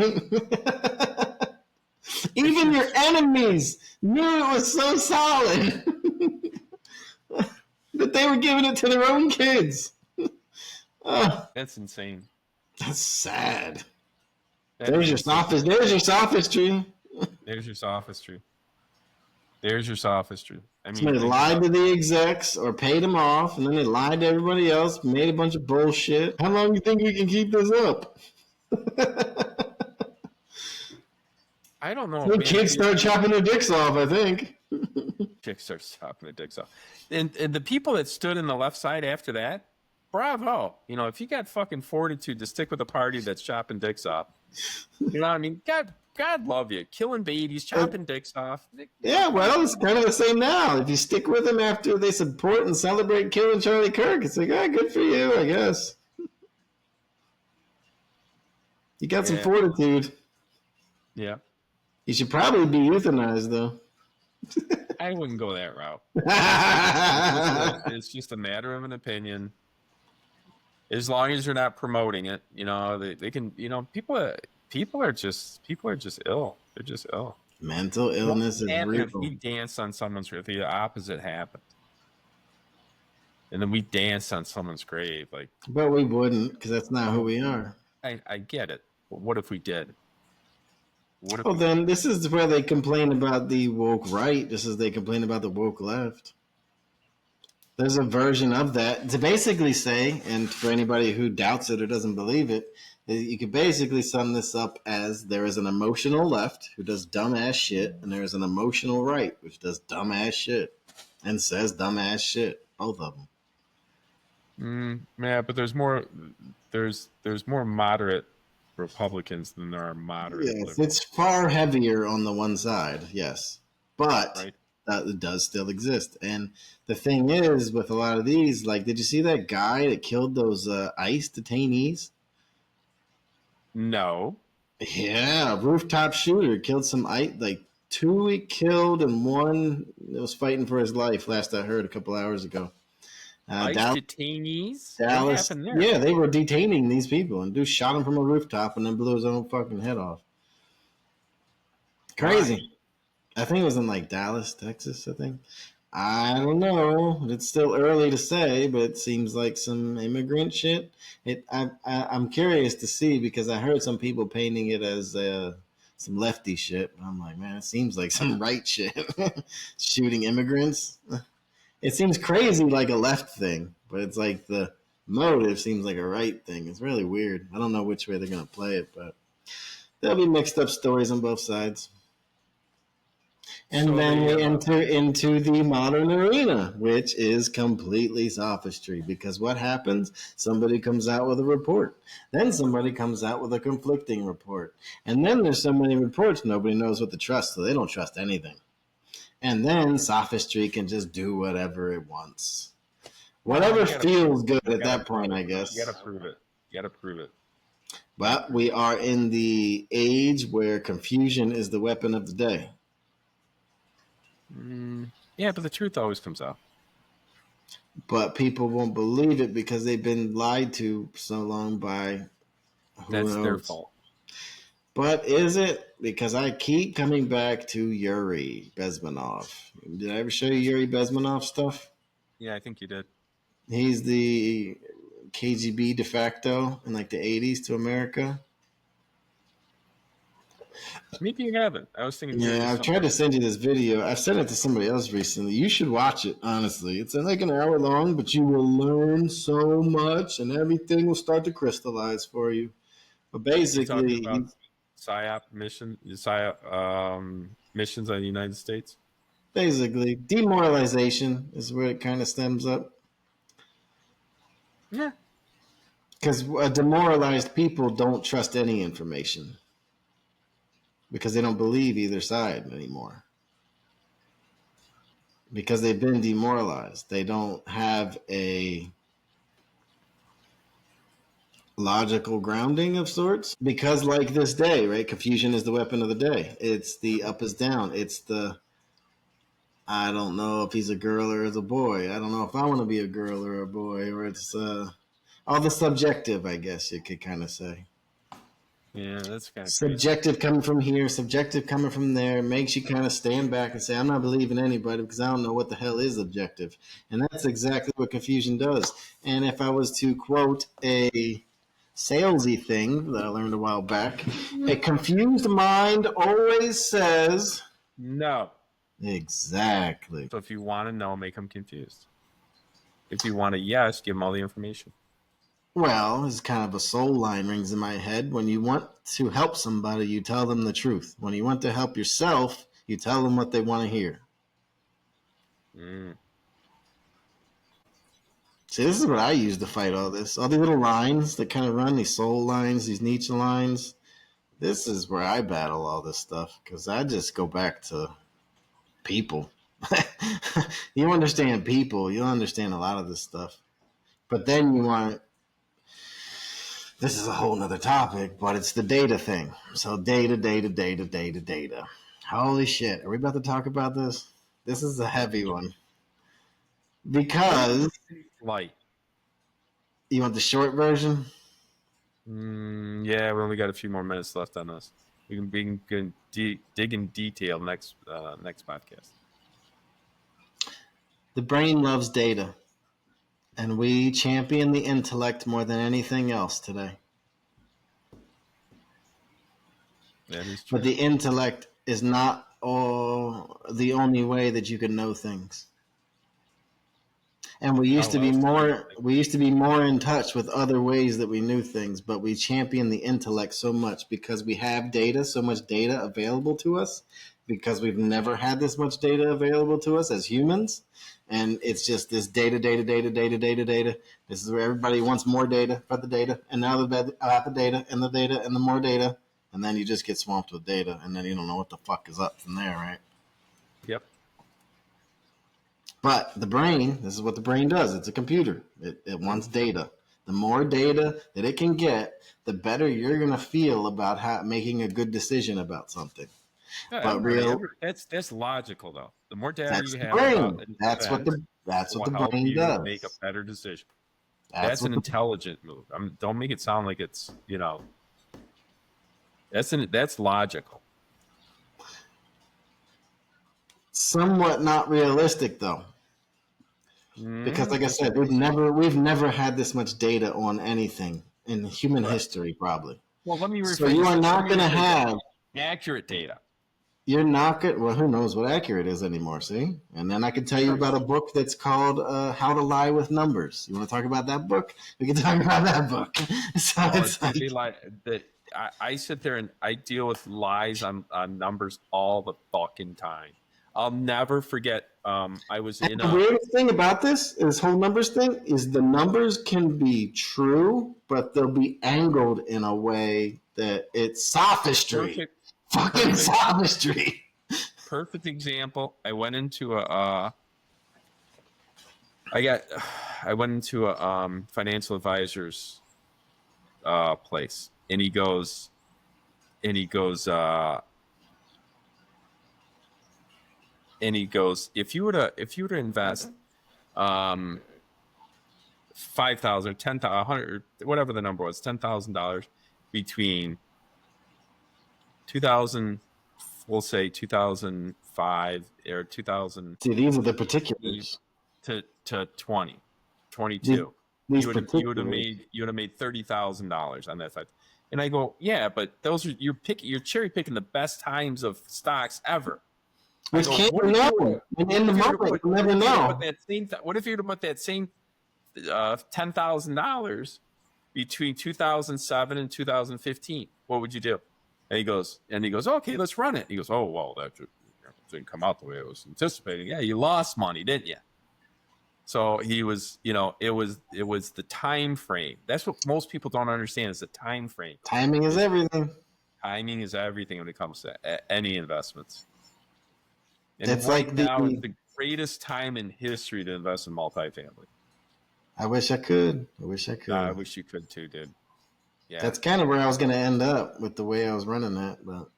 Even your enemies knew it was so solid that they were giving it to their own kids. That's insane. That's sad. That There's is your insane. sophistry. There's your sophistry. There's your sophistry. There's your sophistry. I mean, Somebody think lied about to the execs or paid them off, and then they lied to everybody else, made a bunch of bullshit. How long do you think we can keep this up? I don't know. The Man, kids start chopping their dicks off, I think. chicks start chopping their dicks off, and the people that stood in the left side after that, bravo. You know, if you got fucking fortitude to stick with a party that's chopping dicks off, you know what I mean? God love you. Killing babies, chopping dicks off. Yeah, well, it's kind of the same now. If you stick with them after they support and celebrate killing Charlie Kirk, it's like, good for you, I guess. You got some fortitude. Yeah. You should probably be euthanized, though. I wouldn't go that route. It's just a matter of an opinion. As long as you're not promoting it, you know, they can, you know, people are just ill. They're just ill. Mental illness is real. If we dance on someone's grave, the opposite happened. And then we danced on someone's grave, like. But we wouldn't, because that's not who we are. I get it. But what if we did? Well, then this is where they complain about the woke right, just as they complain about the woke left. There's a version of that to basically say, and for anybody who doubts it or doesn't believe it, you could basically sum this up as there is an emotional left who does dumbass shit, and there is an emotional right which does dumbass shit and says dumbass shit. Both of them. Yeah, but there's more moderate Republicans than there are moderate. Yes, liberals. it's far heavier on the one side, yes, but Right. that does still exist. And the thing is, with a lot of these, like, did you see that guy that killed those ICE detainees? No. Yeah, rooftop shooter killed some ICE, like two he killed and one that was fighting for his life. Last I heard, a couple hours ago. ICE detainees? Dallas, what happened there? yeah, they were detaining these people, and dude shot him from a rooftop and then blew his own fucking head off. Crazy. Why? I think it was in like Dallas, Texas, I think. I don't know. It's still early to say, but it seems like some immigrant shit. I'm curious to see because I heard some people painting it as some lefty shit. I'm like, man, it seems like some right shit. Shooting immigrants. It seems crazy like a left thing, but it's like the motive seems like a right thing. It's really weird. I don't know which way they're going to play it, but there'll be mixed up stories on both sides. And so then we enter into the modern arena, which is completely sophistry. Because what happens? Somebody comes out with a report. Then somebody comes out with a conflicting report. And then there's so many reports, nobody knows what to trust, so they don't trust anything. And then sophistry can just do whatever it wants. Whatever feels good at that point, I guess. You got to prove it. But we are in the age where confusion is the weapon of the day. Yeah, but the truth always comes out. But people won't believe it because they've been lied to so long by who knows. That's their fault. But is it? Because I keep coming back to Yuri Bezmenov. Did I ever show you Yuri Bezmenov stuff? Yeah, I think you did. He's the KGB de facto in like the 80s to America. Maybe you haven't. I was thinking. Yeah, I've tried to send you this video. I've sent it to somebody else recently. You should watch it, honestly. It's like an hour long, but you will learn so much and everything will start to crystallize for you. But basically, PSYOP missions of the United States. Basically, demoralization is where it kind of stems up. Yeah. Because demoralized people don't trust any information because they don't believe either side anymore. Because they've been demoralized. They don't have a logical grounding of sorts. Because, like this day, right? Confusion is the weapon of the day. It's the up is down. It's the I don't know if he's a girl or is a boy. I don't know if I want to be a girl or a boy. Or it's all the subjective, I guess you could kind of say. Yeah, that's kind of Subjective coming from here, subjective coming from there, makes you kind of stand back and say, I'm not believing anybody because I don't know what the hell is objective. And that's exactly what confusion does. And if I was to quote a salesy thing that I learned a while back, a confused mind always says, no. exactly. So if you want to know, make them confused. If you want a yes, give them all the information. Well, it's kind of a soul line rings in my head. When you want to help somebody, you tell them the truth. When you want to help yourself, you tell them what they want to hear. Mm. See, this is what I use to fight all this. All these little lines that kind of run, these soul lines, these Nietzsche lines. This is where I battle all this stuff because I just go back to people. You understand people, you'll understand a lot of this stuff. But then you want this is a whole nother topic, but it's the data thing. So data. Holy shit. Are we about to talk about this? This is a heavy one. Because Light. you want the short version? Yeah, we only got a few more minutes left on this. We can dig in detail next podcast. The brain loves data. And we champion the intellect more than anything else today. That is true. But the intellect is not the only way that you can know things. And we used to be more in touch with other ways that we knew things, but we champion the intellect so much because we have data, so much data available to us, because we've never had this much data available to us as humans. And it's just this data. This is where everybody wants more data for the data, and now the data and the more data, and then you just get swamped with data, and then you don't know what the fuck is up from there, right? Yep. But the brain, this is what the brain does. It's a computer. It wants data. The more data that it can get, the better you're going to feel about making a good decision about something. Yeah, but that's logical though. The more data that's you the have brain. about That's what the help brain you does. make a better decision. That's an intelligent move. Don't make it sound like it's that's logical. Somewhat not realistic though, because like I said, we've never had this much data on anything in human history, probably. Well, let me rephrase. So you are not going to have accurate data. You're not good. Well, who knows what accurate is anymore? See, and then I can tell you about a book that's called "How to Lie with Numbers." You want to talk about that book? We can talk about that book. So it's like I sit there and I deal with lies on numbers all the fucking time. I'll never forget. I was in the weirdest thing about this whole numbers thing is the numbers can be true, but they'll be angled in a way that it's sophistry. Fucking sophistry. Perfect example. I went into a financial advisor's place, and he goes, if you were to invest $5,000, $10,000, $100, whatever the number was, $10,000 between 2000, we'll say 2005 or 2000. See, these are the particulars. To 22. You would have made $30,000 on that side. And I go, yeah, but those are you're cherry picking the best times of stocks ever. Which can't know. In the moment, you never know. What if you were to put that same $10,000 between 2007 and 2015? What would you do? And he goes, okay, let's run it. He goes, oh, well, that's didn't come out the way I was anticipating. Yeah, you lost money, didn't you? So he was, it was the time frame. That's what most people don't understand, is the time frame. Timing is everything. Timing is everything when it comes to any investments. And It's right like now is the greatest time in history to invest in multifamily. I wish I could. I wish you could too, dude. Yeah. That's kind of where I was going to end up with the way I was running that. But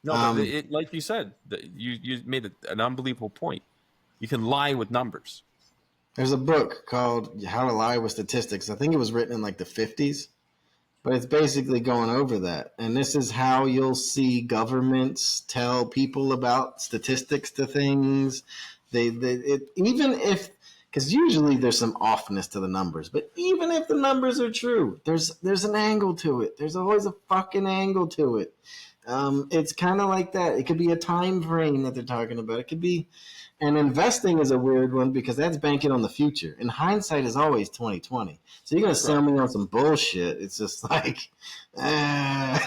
no, but like you said, you made an unbelievable point. You can lie with numbers. There's a book called How to Lie with Statistics. I think it was written in like the 50s, but it's basically going over that. And this is how you'll see governments tell people about statistics to things. Even if, because usually there's some offness to the numbers, but even if the numbers are true, there's an angle to it. There's always a fucking angle to it. It's kind of like that. It could be a time frame that they're talking about. It could be, and investing is a weird one because that's banking on the future. And hindsight is always 2020. So you're gonna sell me on some bullshit. It's just like, yeah,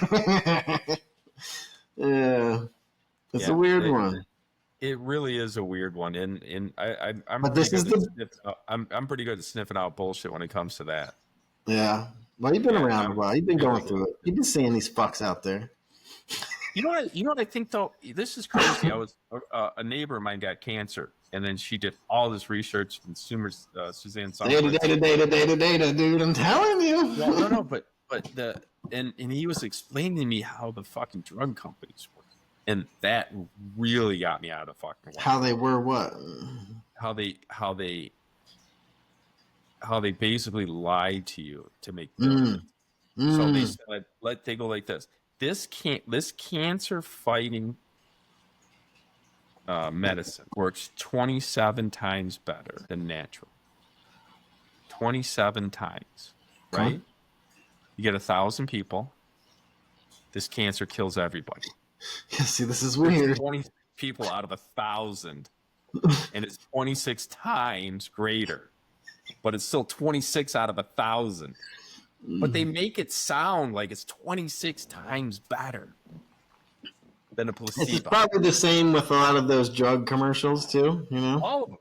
it's a weird one. It really is a weird one, and I'm but pretty good I'm pretty good at sniffing out bullshit when it comes to that. Yeah. Well, you've been around a while. You've been going through it. You've been seeing these fucks out there. You know what I think though? This is crazy. I was a neighbor of mine got cancer, and then she did all this research. Suzanne Data, dude. I'm telling you. No, but and he was explaining to me how the fucking drug companies work, and that really got me out of fucking. How they were what? How they basically lied to you to make billions. So they said, they go like this. This cancer fighting medicine works 27 times better than natural. 27 times, right? You get 1,000 people. This cancer kills everybody. Yeah, see, this is weird. It's 20 people out of 1,000, and it's 26 times greater, but it's still 26 out of 1,000. But they make it sound like it's 26 times better than a placebo. It's probably the same with a lot of those drug commercials too. All of them.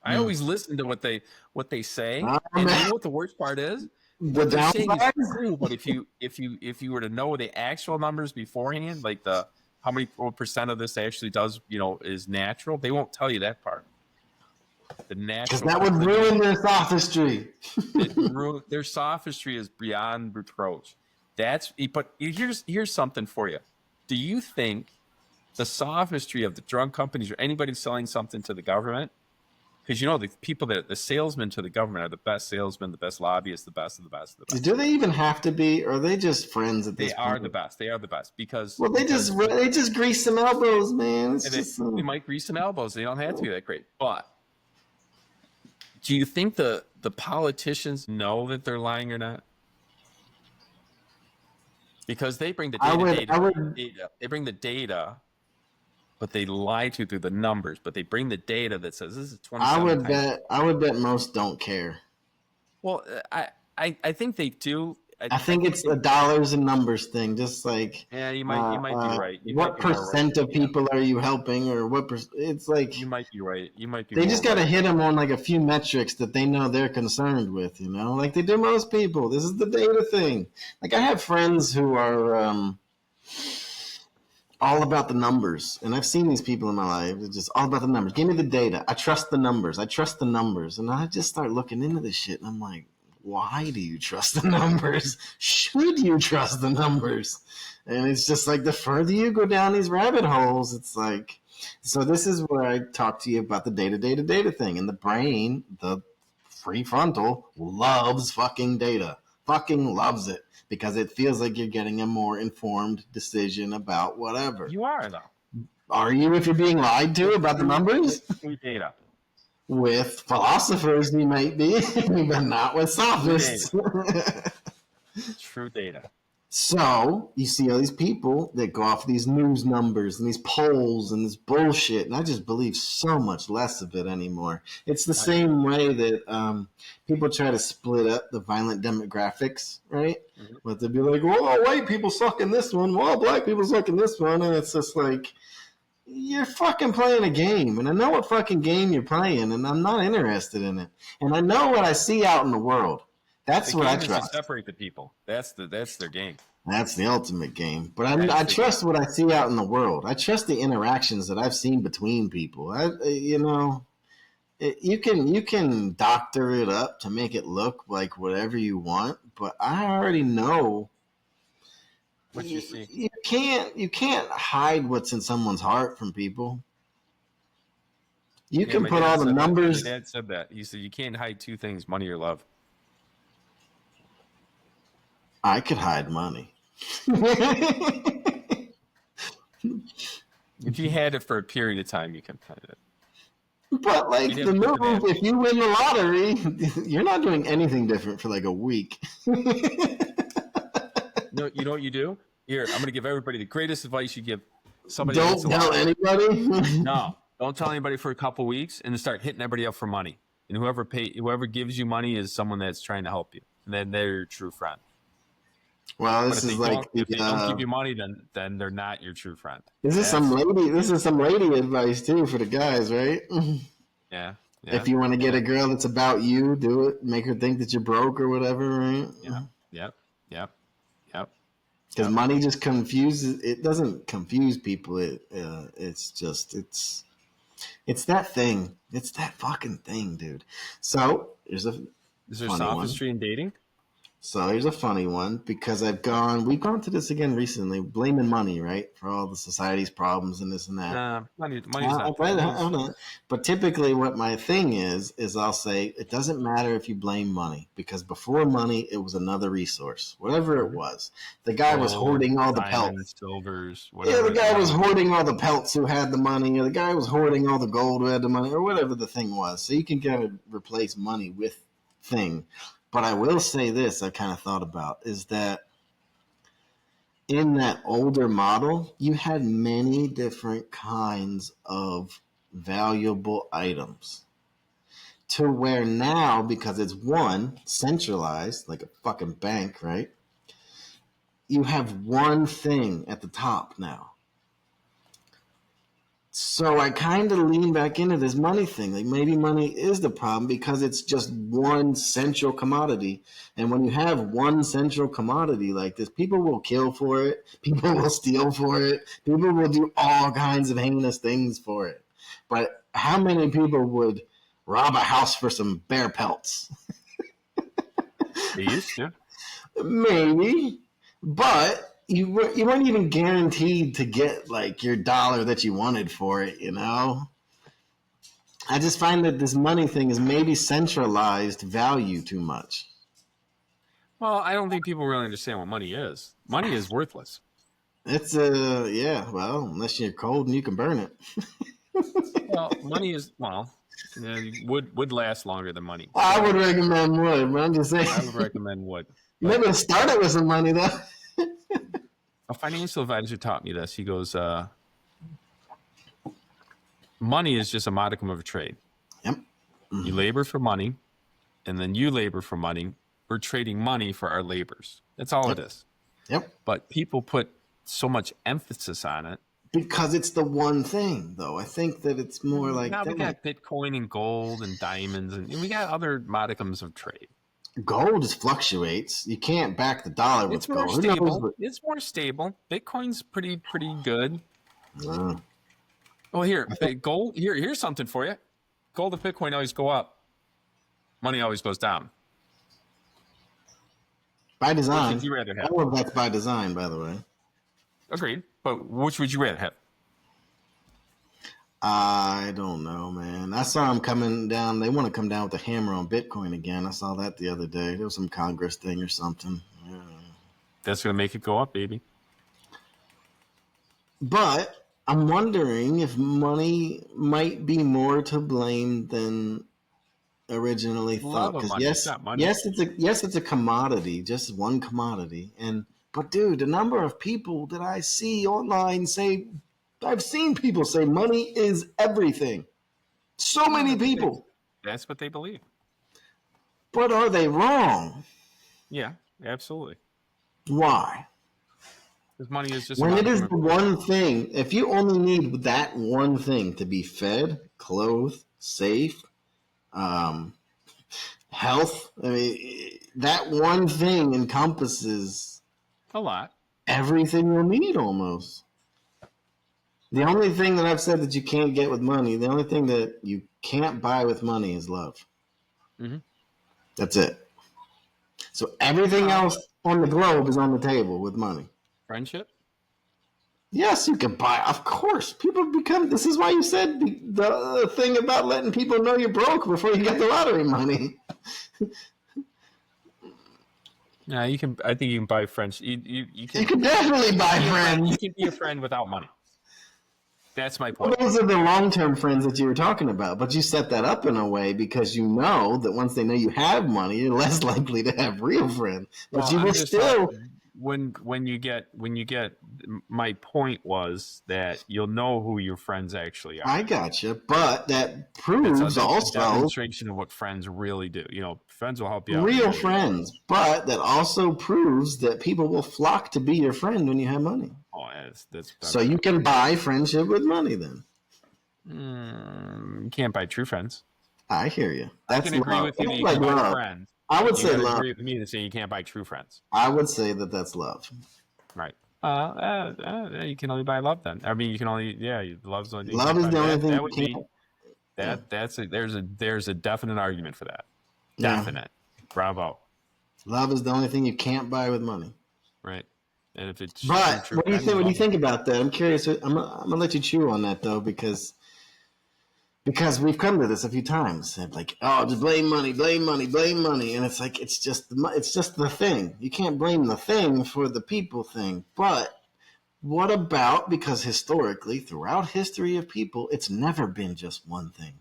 I always listen to what they say, and you know what the worst part is? What they're saying is true, but if you were to know the actual numbers beforehand, like how many percent of this actually does is natural, they won't tell you that part. The natural, because that would ruin their sophistry. Their sophistry is beyond reproach. But here's something for you. Do you think the sophistry of the drug companies or anybody selling something to the government? Because the people the salesmen to the government are the best salesmen, the best lobbyists, the best of the best of the best. Do they even have to be, or are they just friends at this point? They are the best. They are the best because they just grease some elbows, man. They might grease some elbows. They don't have to be that great. But do you think the politicians know that they're lying or not? Because they bring the data. They bring the data, but they lie to you through the numbers. But they bring the data that says this is 27. I would bet most don't care. Well, I think they do. I think it's the dollars and numbers thing. Just like you might be right. What percent of people are you helping, or what? It's like you might be right. You might be. They just got to hit them on like a few metrics that they know they're concerned with. Like they do most people. This is the data thing. Like I have friends who are all about the numbers, and I've seen these people in my life. It's just all about the numbers. Give me the data. I trust the numbers. And I just start looking into this shit, and I'm like, why do you trust the numbers? Should you trust the numbers? And it's just like the further you go down these rabbit holes, it's like, so this is where I talk to you about the data thing. And the brain, the prefrontal, loves fucking data. Fucking loves it because it feels like you're getting a more informed decision about whatever. You are, though. Are you if you're being lied to about the numbers? Data. With philosophers, you might be, but not with sophists. True data. So you see all these people that go off these news numbers and these polls and this bullshit, and I just believe so much less of it anymore. It's the same way that people try to split up the violent demographics, right? Mm-hmm. But they'll be like, "Well, white people suck in this one, well, black people suck in this one," and it's just like, you're fucking playing a game, and I know what fucking game you're playing, and I'm not interested in it. And I know what I see out in the world. That's The what I game is to trust. separate the people. That's their game. That's the ultimate game. But That's I the trust game. what I see out in the world. I trust the interactions that I've seen between people. You can doctor it up to make it look like whatever you want, but I already know. What you see. You can't hide what's in someone's heart from people. You Yeah, can put all the numbers. My dad said that. He said you can't hide two things: money or love. I could hide money. If you had it for a period of time, you can hide it. But like You'd have the to put move, if you win the lottery, you're not doing anything different for like a week. No, you know what you do? Here, I'm going to give everybody the greatest advice you give somebody. Don't tell anybody. No, don't tell anybody for a couple weeks, and then start hitting everybody up for money. And whoever gives you money is someone that's trying to help you, and then they're your true friend. Well, But if they don't give you money, then they're not your true friend. This is some lady advice too for the guys, right? Yeah. If you want to get a girl that's about you, do it. Make her think that you're broke or whatever, right? Yep. Because money just confuses. It doesn't confuse people. It's that thing. It's that fucking thing, dude. So is there sophistry in dating? So here's a funny one because we've gone to this again recently, blaming money, right, for all the society's problems and this and that. Money's not. But typically what my thing is I'll say it doesn't matter if you blame money because before money, it was another resource, whatever it was. The guy was hoarding all the pelts. Silvers, whatever. Yeah, the guy was hoarding all the pelts who had the money, or the guy was hoarding all the gold who had the money, or whatever the thing was. So you can kind of replace money with thing. But I will say this, I kind of thought about, is that in that older model, you had many different kinds of valuable items. To where now, because it's one, centralized, like a fucking bank, right? You have one thing at the top now. So I kind of lean back into this money thing. Like maybe money is the problem because it's just one central commodity. And when you have one central commodity like this, people will kill for it. People will steal for it. People will do all kinds of heinous things for it. But how many people would rob a house for some bear pelts? They used to. Maybe. But you weren't even guaranteed to get like your dollar that you wanted for it, you know? I just find that this money thing is maybe centralized value too much. Well, I don't think people really understand what money is. Money is worthless. It's well, unless you're cold and you can burn it. Well, money is would last longer than money. I would recommend wood, but I'm just saying. I would recommend wood. Maybe start it with some money though. A financial advisor taught me this. He goes, money is just a modicum of a trade. Yep. Mm-hmm. You labor for money, and then you labor for money. We're trading money for our labors. That's all it is. Yep. But people put so much emphasis on it. Because it's the one thing, though. I think that it's more like now we got Bitcoin and gold and diamonds, and we got other modicums of trade. Gold just fluctuates. You can't back the dollar with gold. It's more stable. Bitcoin's pretty good. Well, here, gold. Here's something for you. Gold and Bitcoin always go up. Money always goes down. By design. Which would you rather have? All of that's by design, by the way. Agreed. But which would you rather have? I don't know, man. I saw them coming down. They want to come down with a hammer on Bitcoin again. I saw that the other day. There was some Congress thing or something. Yeah. That's going to make it go up, baby. But I'm wondering if money might be more to blame than originally thought. Because yes, it's a commodity, just one commodity. But dude, the number of people that I see online say, I've seen people say money is everything. So many people. That's what they believe. But are they wrong? Yeah, absolutely. Why? Because money is just a When it is modicum of the one thing, if you only need that one thing to be fed, clothed, safe, um, health, I mean, that one thing encompasses a lot. everything you'll need almost. The only thing that I've said that you can't get with money, the only thing that you can't buy with money is love. Mm-hmm. That's it. So everything else on the globe is on the table with money. Friendship? Yes, you can buy. Of course, people become. This is why you said the thing about letting people know you're broke before you get the lottery money. Yeah, you can. I think you can buy friends. You can definitely buy friends. You can be a friend without money. That's my point. Well, those are the long-term friends that you were talking about, but you set that up in a way because you know that once they know you have money, you're less likely to have real friends. But Well, you will still. When you get my point was that you'll know who your friends actually are. I gotcha, but that proves that's also a demonstration of what friends really do. You know, friends will help you out. Real friends, but that also proves that people will flock to be your friend when you have money. Oh, that's so you can buy friendship with money then. You can't buy true friends. I hear you. I can agree with you that you can buy friends. I would say love. Agree with me to say you can't buy true friends. I would say that that's love. Right. You can only buy love then. I mean, you can only love's the only thing. Love is the only thing. That would be there's a definite argument for that. Definite. Yeah. Bravo. Love is the only thing you can't buy with money. Right. And if it's but what do you think? What do you think about that? I'm curious. I'm gonna let you chew on that though because we've come to this a few times. Like, oh, just blame money, and it's like it's just the thing. You can't blame the thing for the people thing. But what about because historically, throughout history of people, it's never been just one thing.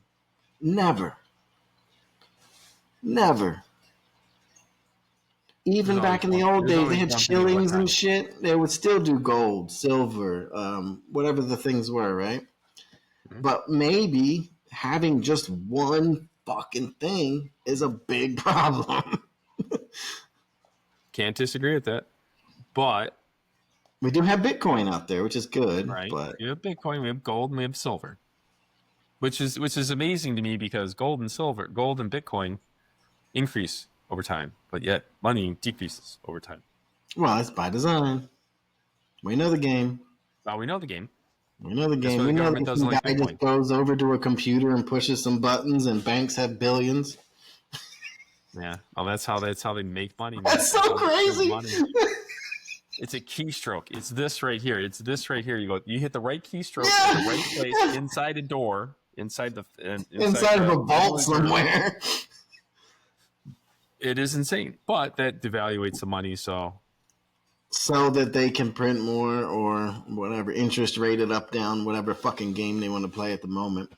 Never. Even back in the old days, they had shillings and shit. They would still do gold, silver, whatever the things were, right? Mm-hmm. But maybe having just one fucking thing is a big problem. Can't disagree with that. But we do have Bitcoin out there, which is good. Right. But we have Bitcoin, we have gold, and we have silver. Which is amazing to me because gold and Bitcoin increase over time, but yet money decreases over time. Well, it's by design. We know the game. Well, we know the game. We know the game. We know that some guy just goes over to a computer and pushes some buttons, and banks have billions. Yeah. Oh, that's how they make money. Man. That's so crazy. It's a keystroke. It's this right here. You hit the right keystroke in the right place inside a door, inside of a vault somewhere. It is insane, but that devaluates the money, so that they can print more or whatever, interest rated up, down, whatever fucking game they want to play at the moment.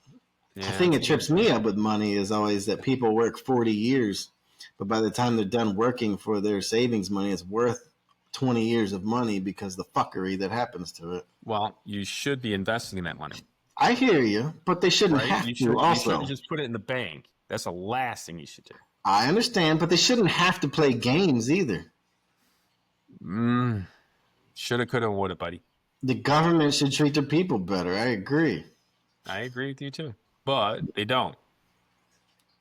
Yeah, the thing that trips me up with money is always that people work 40 years, but by the time they're done working for their savings money, it's worth 20 years of money because the fuckery that happens to it. Well, you should be investing in that money. I hear you, but they shouldn't have to also. You shouldn't just put it in the bank. That's the last thing you should do. I understand, but they shouldn't have to play games either. Shoulda, coulda, woulda, buddy. The government should treat their people better. I agree. I agree with you too, but they don't.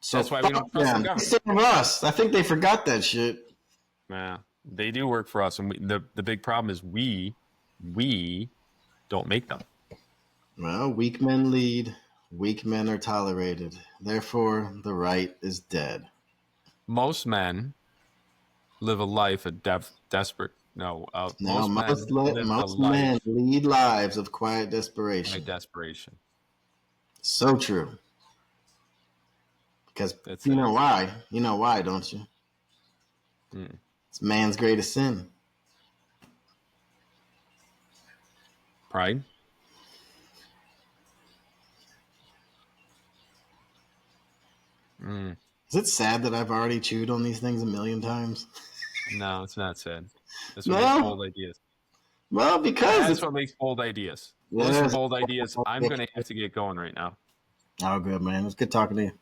So that's why we don't trust the government. Same with us. I think they forgot that shit. Yeah, they do work for us, and the big problem is we don't make them. Well, weak men lead. Weak men are tolerated. Therefore, the right is dead. Most men live a life of desperate. Most men lead lives of quiet desperation. So true. Because you know why? You know why, don't you? It's man's greatest sin. Pride. Is it sad that I've already chewed on these things a million times? No, it's not sad. That's what makes bold ideas. Well, because that's what makes bold ideas. Those are bold ideas. I'm going to have to get going right now. Oh, good, man. It was good talking to you.